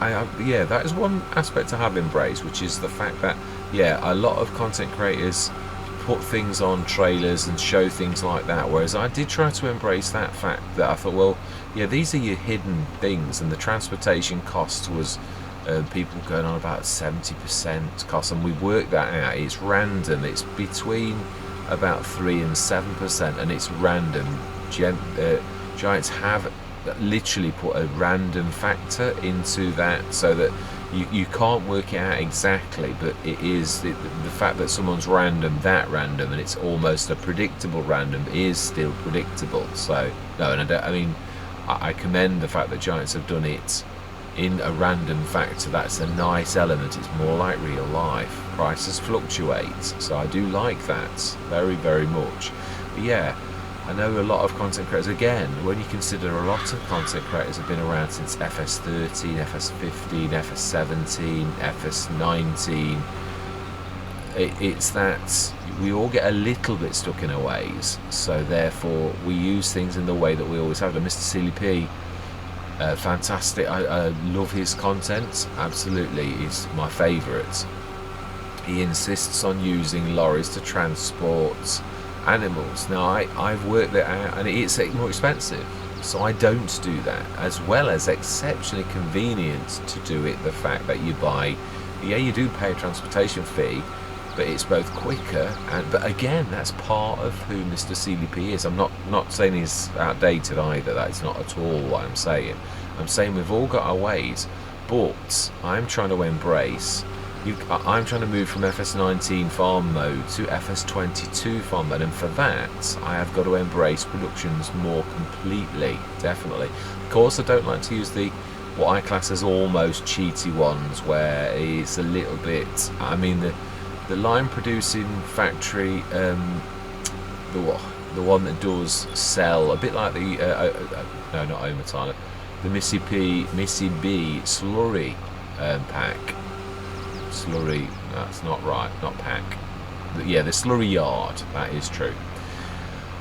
yeah, that is one aspect I have embraced, which is the fact that, yeah, a lot of content creators put things on trailers and show things like that, whereas I did try to embrace that fact that I thought, well, yeah, these are your hidden things, and the transportation cost was people going on about 70% cost, and we worked that out. It's random. It's between about 3 and 7%, and it's random. Giants have literally put a random factor into that, so that you can't work it out exactly, but it is the fact that someone's random, and it's almost a predictable random, is still predictable. So no, and I commend the fact that Giants have done it in a random factor. That's a nice element. It's more like real life. Prices fluctuate, so I do like that very, very much. But yeah, I know a lot of content creators, again, when you consider a lot of content creators have been around since FS13, FS15, FS17, FS19, it's that we all get a little bit stuck in our ways, so therefore we use things in the way that we always have. And Mr. CLP, fantastic. I love his content, absolutely, he's my favourite. He insists on using lorries to transport animals. Now I've worked that out, and it's more expensive, so I don't do that, as well as exceptionally convenient to do it. The fact that you buy, yeah, you do pay a transportation fee, but it's both quicker, and but again, that's part of who Mr. CDP is. I'm not saying he's outdated either. That's not at all what I'm saying. I'm saying we've all got our ways, but I'm trying to embrace. I'm trying to move from FS19 farm mode to FS22 farm mode, and for that I have got to embrace productions more completely, definitely. Of course, I don't like to use what I class as almost cheaty ones, where it's a little bit, I mean, the line producing factory, the one that does sell, a bit like the no, not Omatana, the Missy B slurry pack. Slurry, that's not right, not pack. Yeah, the slurry yard, that is true.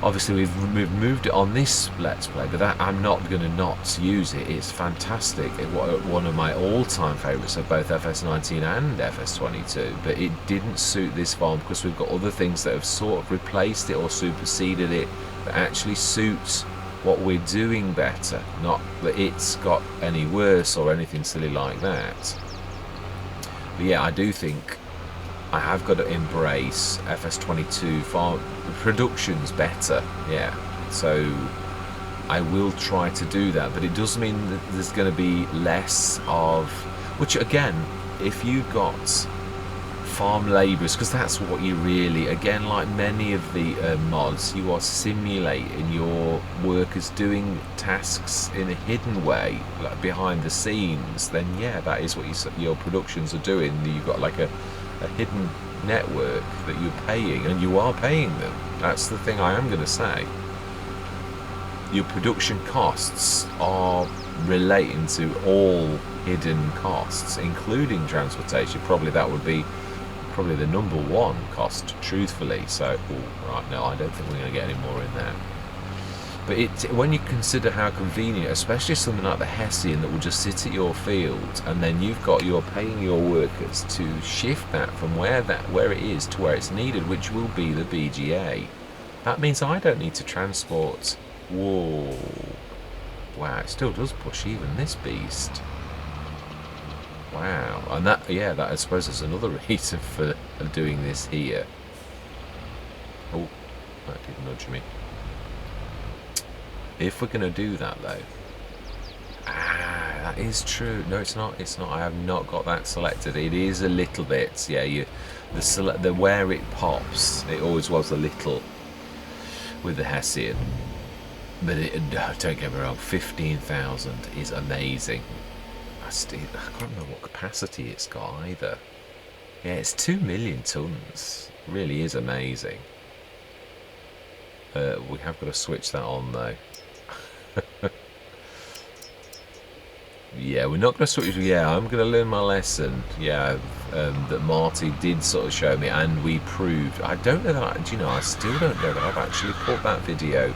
Obviously we've moved it on this Let's Play, but that I'm not going to not use it. It's fantastic. One of my all-time favourites of both FS19 and FS22, but it didn't suit this farm because we've got other things that have sort of replaced it or superseded it that actually suits what we're doing better, not that it's got any worse or anything silly like that. But yeah, I do think I have got to embrace FS22 farm productions better, yeah. So I will try to do that, but it does mean that there's going to be less of, which again, if you got farm labourers, because that's what you really, again, like many of the mods, you are simulating your workers doing tasks in a hidden way, like behind the scenes, then yeah, that is what your productions are doing. You've got like a hidden network that you're paying, and you are paying them. That's the thing I am going to say. Your production costs are relating to all hidden costs, including transportation. Probably that would be probably the #1 cost, truthfully. So, right, no, I don't think we're going to get any more in there. But when you consider how convenient, especially something like the Hessian that will just sit at your field, and then you're paying your workers to shift that from where it is to where it's needed, which will be the BGA. That means I don't need to transport. Whoa! Wow, it still does push even this beast. Wow, and that I suppose is another reason for doing this here. Oh, that did nudge me. If we're going to do that though, that is true. No, it's not. It's not. I have not got that selected. It is a little bit. Yeah, the where it pops. It always was a little with the Hessian, but don't get me wrong. 15,000 is amazing. I can't remember what capacity it's got either. Yeah, it's 2 million tons. It really is amazing. We have got to switch that on though. Yeah, we're not going to switch. Yeah, I'm going to learn my lesson. Yeah, that Marty did sort of show me, and we proved. I don't know that. Do you know? I still don't know that I've actually put that video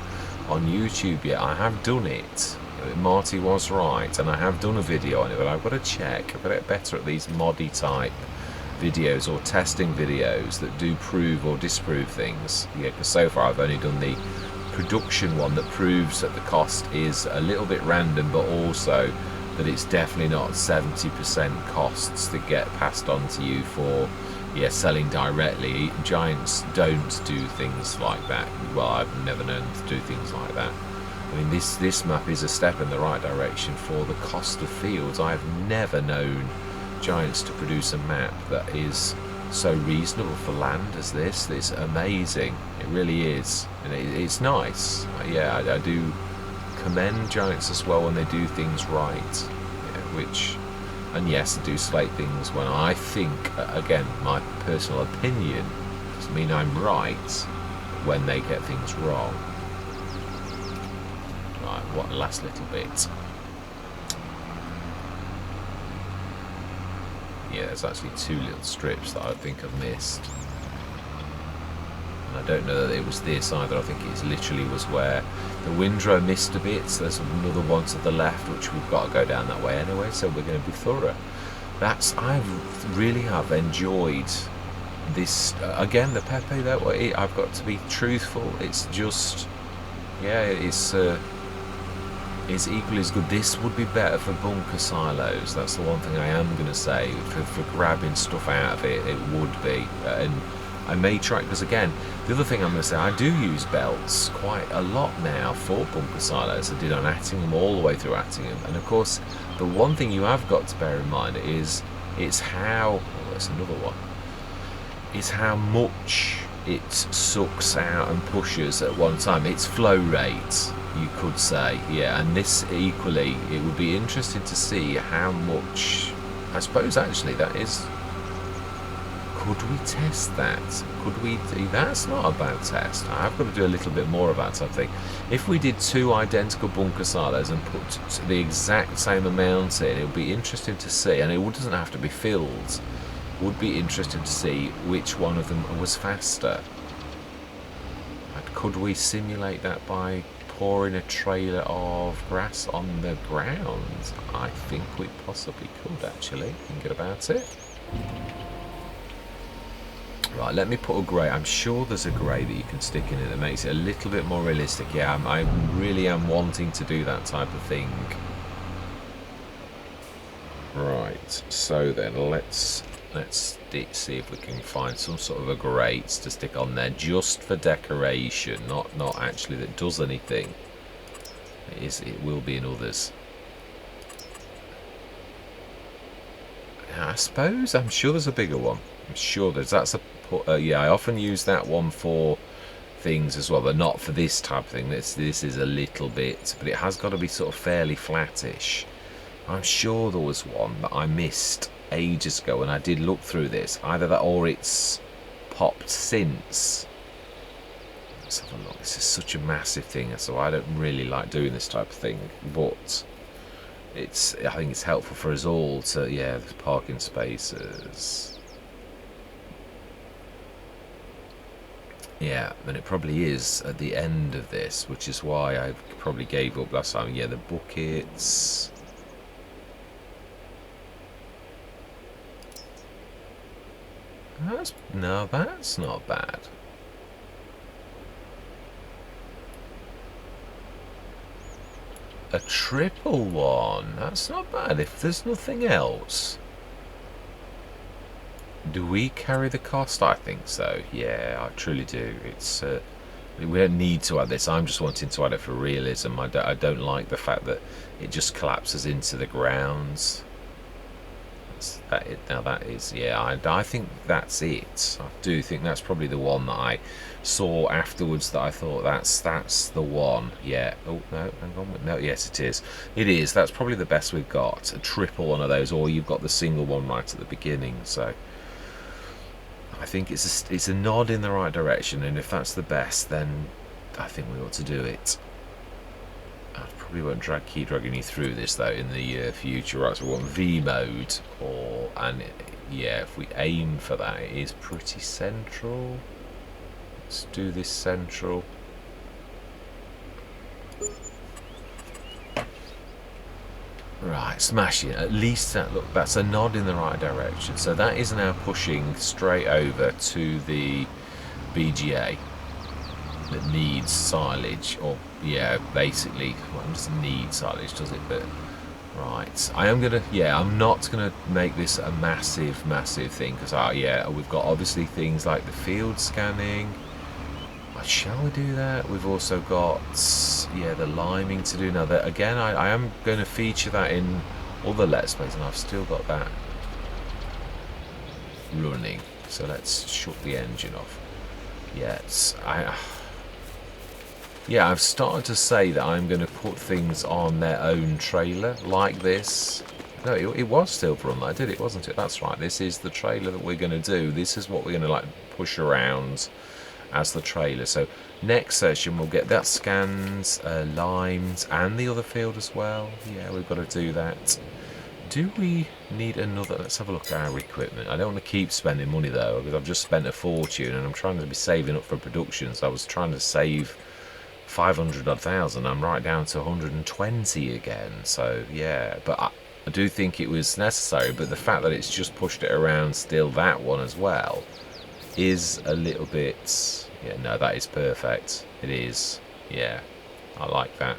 on YouTube yet. I have done it. Marty was right, and I have done a video on it, but I've got to check. I've got to get better at these moddy type videos or testing videos that do prove or disprove things. Yeah, because so far I've only done the production one that proves that the cost is a little bit random, but also that it's definitely not 70% costs that get passed on to you for selling directly. Giants don't do things like that. Well, I've never known them to do things like that. I mean, this map is a step in the right direction for the cost of fields. I've never known Giants to produce a map that is so reasonable for land as this. It's amazing. It really is, and it's nice. Yeah, I do commend Giants as well when they do things right. And yes, they do slate things when I think, again, my personal opinion doesn't mean I'm right, when they get things wrong. Right, what last little bit? Yeah, there's actually 2 little strips that I think I've missed. And I don't know that it was this either. I think it literally was where the windrow missed a bit. So there's another one to the left, which we've got to go down that way anyway. So we're going to be thorough. I really have enjoyed this. Again, the Pepe though. I've got to be truthful. It's just, yeah, it's equally as good. This would be better for bunker silos. That's the one thing I am going to say. For grabbing stuff out of it, it would be. And I may try, because again, the other thing I'm going to say, I do use belts quite a lot now for bunker silos. I did on Attingham all the way through Attingham. And of course, the one thing you have got to bear in mind is it's how, that's another one, is how much it sucks out and pushes at one time. Its flow rate, you could say. Yeah, and this equally, it would be interesting to see how much, I suppose actually that is, could we test that? Could we do, that's not a bad test. I've got to do a little bit more about something. If we did 2 identical bunker silos and put the exact same amount in, it would be interesting to see, and it doesn't have to be filled, would be interesting to see which one of them was faster. Could we simulate that by pouring a trailer of grass on the ground? I think we possibly could actually. Thinking about it. Right, let me put a grey. I'm sure there's a grey that you can stick in it that makes it a little bit more realistic. Yeah, I really am wanting to do that type of thing. Right, so then let's see if we can find some sort of a grate to stick on there just for decoration, not actually that does anything. It will be in others. I suppose, I'm sure there's a bigger one. I'm sure that's a yeah, I often use that one for things as well, but not for this type of thing. This is a little bit, but it has got to be sort of fairly flattish. I'm sure there was one that I missed ages ago when I did look through this. Either that or it's popped since. Let's have a look. This is such a massive thing, so I don't really like doing this type of thing, but I think it's helpful for us all to, yeah, there's parking spaces. Yeah, and it probably is at the end of this, which is why I probably gave up last time. Yeah, the buckets. That's not bad. A triple one. That's not bad if there's nothing else. Do we carry the cost? I think so. Yeah, I truly do. It's we don't need to add this. I'm just wanting to add it for realism. I don't like the fact that it just collapses into the grounds. Now that is, yeah, I think that's it. I do think that's probably the one that I saw afterwards that I thought that's the one. Yeah. Oh no, hang on. No, yes it is. It is. That's probably the best we've got. A triple one of those, or you've got the single one right at the beginning. So I think it's a nod in the right direction, and if that's the best, then I think we ought to do it. I probably won't keep dragging you through this though in the future. Right, so we want V mode, yeah, if we aim for that, it is pretty central. Let's do this central. Right, smashing. At least that's a nod in the right direction. So that is now pushing straight over to the BGA that needs silage, or yeah, basically, well, it doesn't need silage, does it? But right, I'm not gonna make this a massive thing, because we've got obviously things like the field scanning. Shall we do that? We've also got the liming to do now. That again, I am going to feature that in other Let's Plays, and I've still got that running. So let's shut the engine off. Yes, I've started to say that I'm going to put things on their own trailer like this. No, it was Silverrun that I did it, wasn't it? That's right. This is the trailer that we're going to do. This is what we're going to push around as the trailer. So next session we'll get that scanned, limed, and the other field as well. Yeah, we've got to do that. Do we need another? Let's have a look at our equipment. I don't want to keep spending money though, because I've just spent a fortune and I'm trying to be saving up for production. So I was trying to save 500,000. I'm right down to 120 again. So yeah, but I do think it was necessary. But the fact that it's just pushed it around still, that one as well, is a little bit, no, that is perfect. It is, yeah, I like that.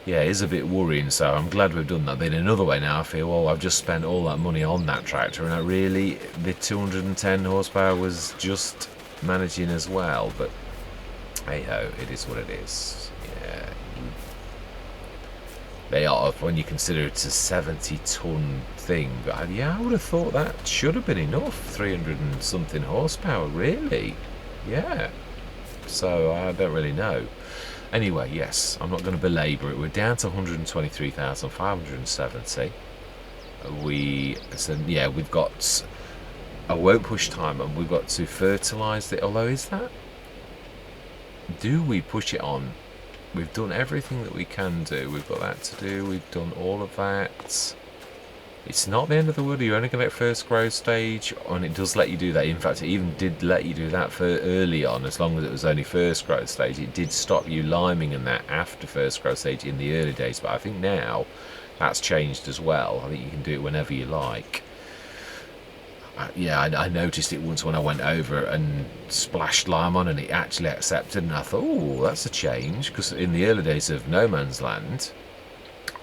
Yeah, it is a bit worrying, so I'm glad we've done that. But in another way now, I feel, well, I've just spent all that money on that tractor, and the 210 horsepower was just managing as well. But hey ho, it is what it is. Yeah, they are, when you consider it's a 70-ton thing. But I would have thought that should have been enough. 300 and something horsepower, really. Yeah. So I don't really know. Anyway, yes, I'm not going to belabor it. We're down to 123,570. We've got a won't push time, and we've got to fertilise it. Although, do we push it on? We've done everything that we can do. We've got that to do. We've done all of that. It's not the end of the world. You're only going to get first growth stage, and it does let you do that. In fact, it even did let you do that for early on, as long as it was only first growth stage. It did stop you liming and that after first growth stage in the early days, but I think now that's changed as well. I think you can do it whenever you like. I noticed it once when I went over and splashed lime on, and it actually accepted, and I thought, oh, that's a change, because in the early days of No Man's Land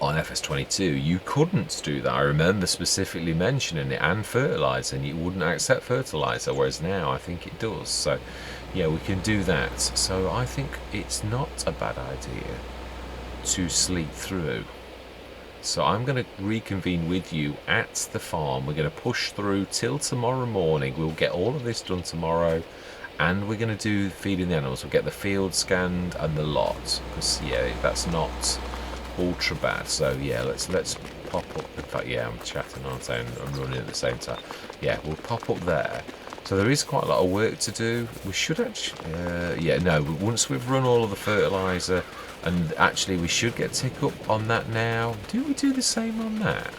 on FS22 you couldn't do that. I remember specifically mentioning it, and fertiliser, and it wouldn't accept fertiliser, whereas now I think it does. So yeah, we can do that. So I think it's not a bad idea to sleep through. So I'm going to reconvene with you at the farm. We're going to push through till tomorrow morning. We'll get all of this done tomorrow, and we're going to do feeding the animals. We'll get the field scanned and the lot, because that's not ultra bad. So yeah, let's pop up. In fact, I'm chatting, aren't I? I'm running at the same time. Yeah, we'll pop up there. So there is quite a lot of work to do. We should actually, once we've run all of the fertiliser, and actually we should get tick up on that now. Do we do the same on that?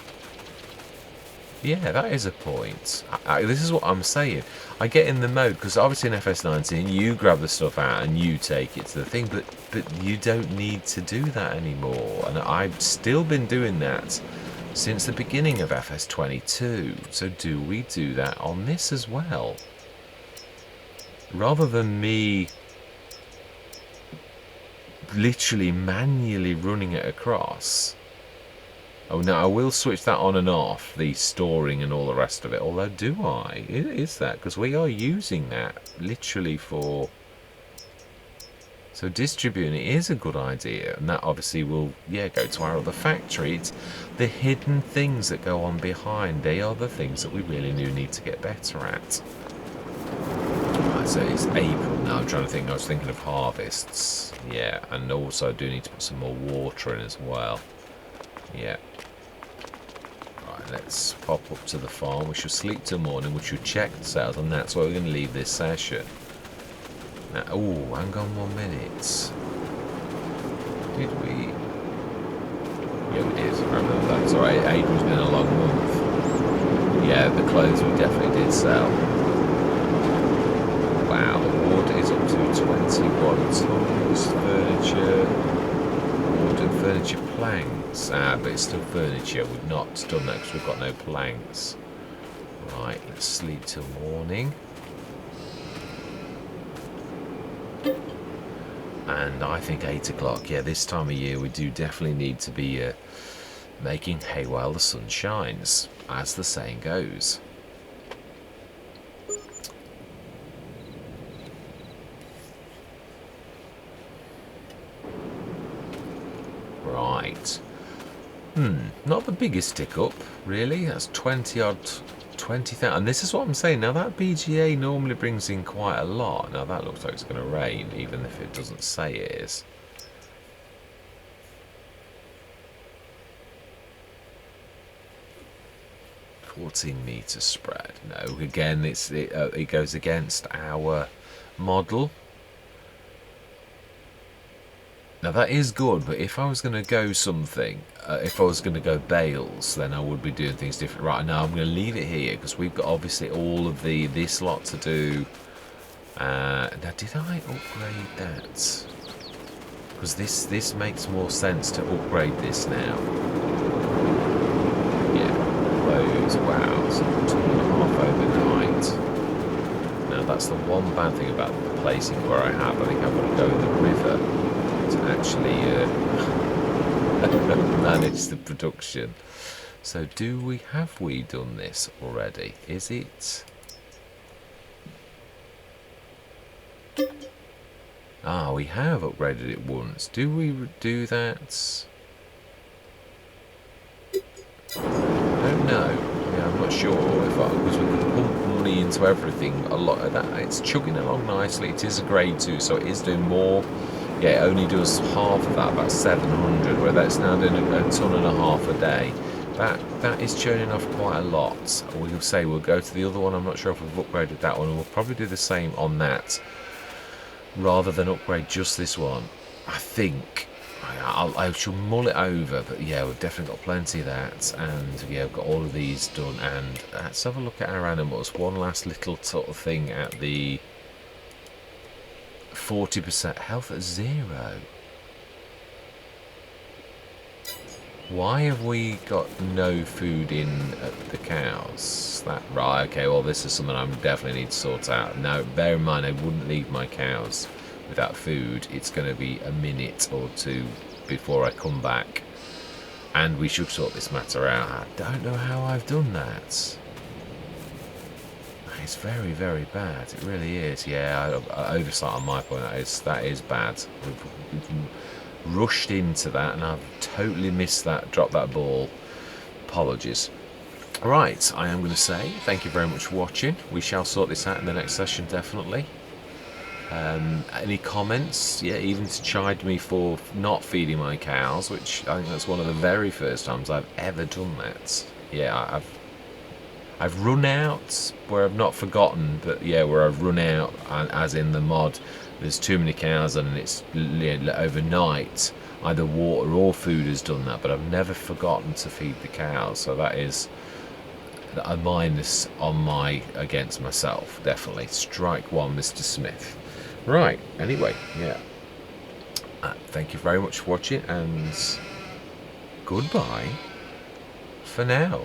Yeah, that is a point. This is what I'm saying. I get in the mode because obviously in FS19 you grab the stuff out and you take it to the thing, but you don't need to do that anymore. And I've still been doing that since the beginning of FS22. So do we do that on this as well? Rather than me literally manually running it across. Oh no, I will switch that on and off, the storing and all the rest of it. Although, do I? Is that? Because we are using that literally for... So distributing it is a good idea. And that obviously will, yeah, go to our other factory. It's the hidden things that go on behind. They are the things that we really do need to get better at. Right, so it's April now. I'm trying to think. I was thinking of harvests. Yeah, and also I do need to put some more water in as well. Yeah. Right, let's pop up to the farm. We should sleep till morning. We should check the sales, and that's where we're going to leave this session. Now, oh, hang on 1 minute. Did we? Yeah, we did. I remember that. It's alright. April's been a long month. Yeah, the clothes we definitely did sell. Wow, the wood is up to 21 tons. Furniture. Wood and furniture planks. Ah, but it's still furniture. We've not done that because we've got no planks. Right, let's sleep till morning. And I think 8 o'clock. Yeah, this time of year we do definitely need to be making hay while the sun shines, as the saying goes. Right. Not the biggest tick up, really. That's 20,000. And this is what I'm saying. Now, that BGA normally brings in quite a lot. Now, that looks like it's going to rain, even if it doesn't say it is. $14-meter spread. No, again, it goes against our model. Now that is good, but if I was going to go something, if I was going to go bales, then I would be doing things different. Right, now I'm going to leave it here because we've got obviously all of this lot to do. Now, did I upgrade that? Because this makes more sense to upgrade this now. Yeah, clothes. Wow, so 2.5 overnight. Now that's the one bad thing about placing where I have. I think I've got to go in the river to actually manage the production. So have we done this already? Is it? Ah, we have upgraded it once. Do we do that? I don't know. Yeah, I'm not sure because we can pump money into everything. A lot of that. It's chugging along nicely. It is a grade 2, so it is doing more. Yeah, it only does half of that, about 700, where that's now doing a ton and a half a day. That is churning off quite a lot. We'll say we'll go to the other one. I'm not sure if we've upgraded that one, and we'll probably do the same on that, rather than upgrade just this one. I think I shall mull it over, but yeah, we've definitely got plenty of that, and yeah, we've got all of these done. And let's have a look at our animals. One last little sort of thing at the 40% health at 0. Why have we got no food in at the cows? Right, okay, well this is something I definitely need to sort out. Now, bear in mind, I wouldn't leave my cows without food. It's going to be a minute or two before I come back. And we should sort this matter out. I don't know how I've done that. It's very, very bad. It really is. Yeah, oversight on my point. That is bad. We've rushed into that, and I've totally missed that. Dropped that ball. Apologies. Right, I am going to say thank you very much for watching. We shall sort this out in the next session, definitely. Any comments? Yeah, even to chide me for not feeding my cows, which I think that's one of the very first times I've ever done that. Yeah, I've run out where I've not forgotten, but yeah, where I've run out, as in the mod, there's too many cows and it's overnight, either water or food has done that, but I've never forgotten to feed the cows, so that is a minus on my against myself. Definitely. Strike one, Mr. Smith. Right. Anyway, yeah. Thank you very much for watching, and goodbye for now.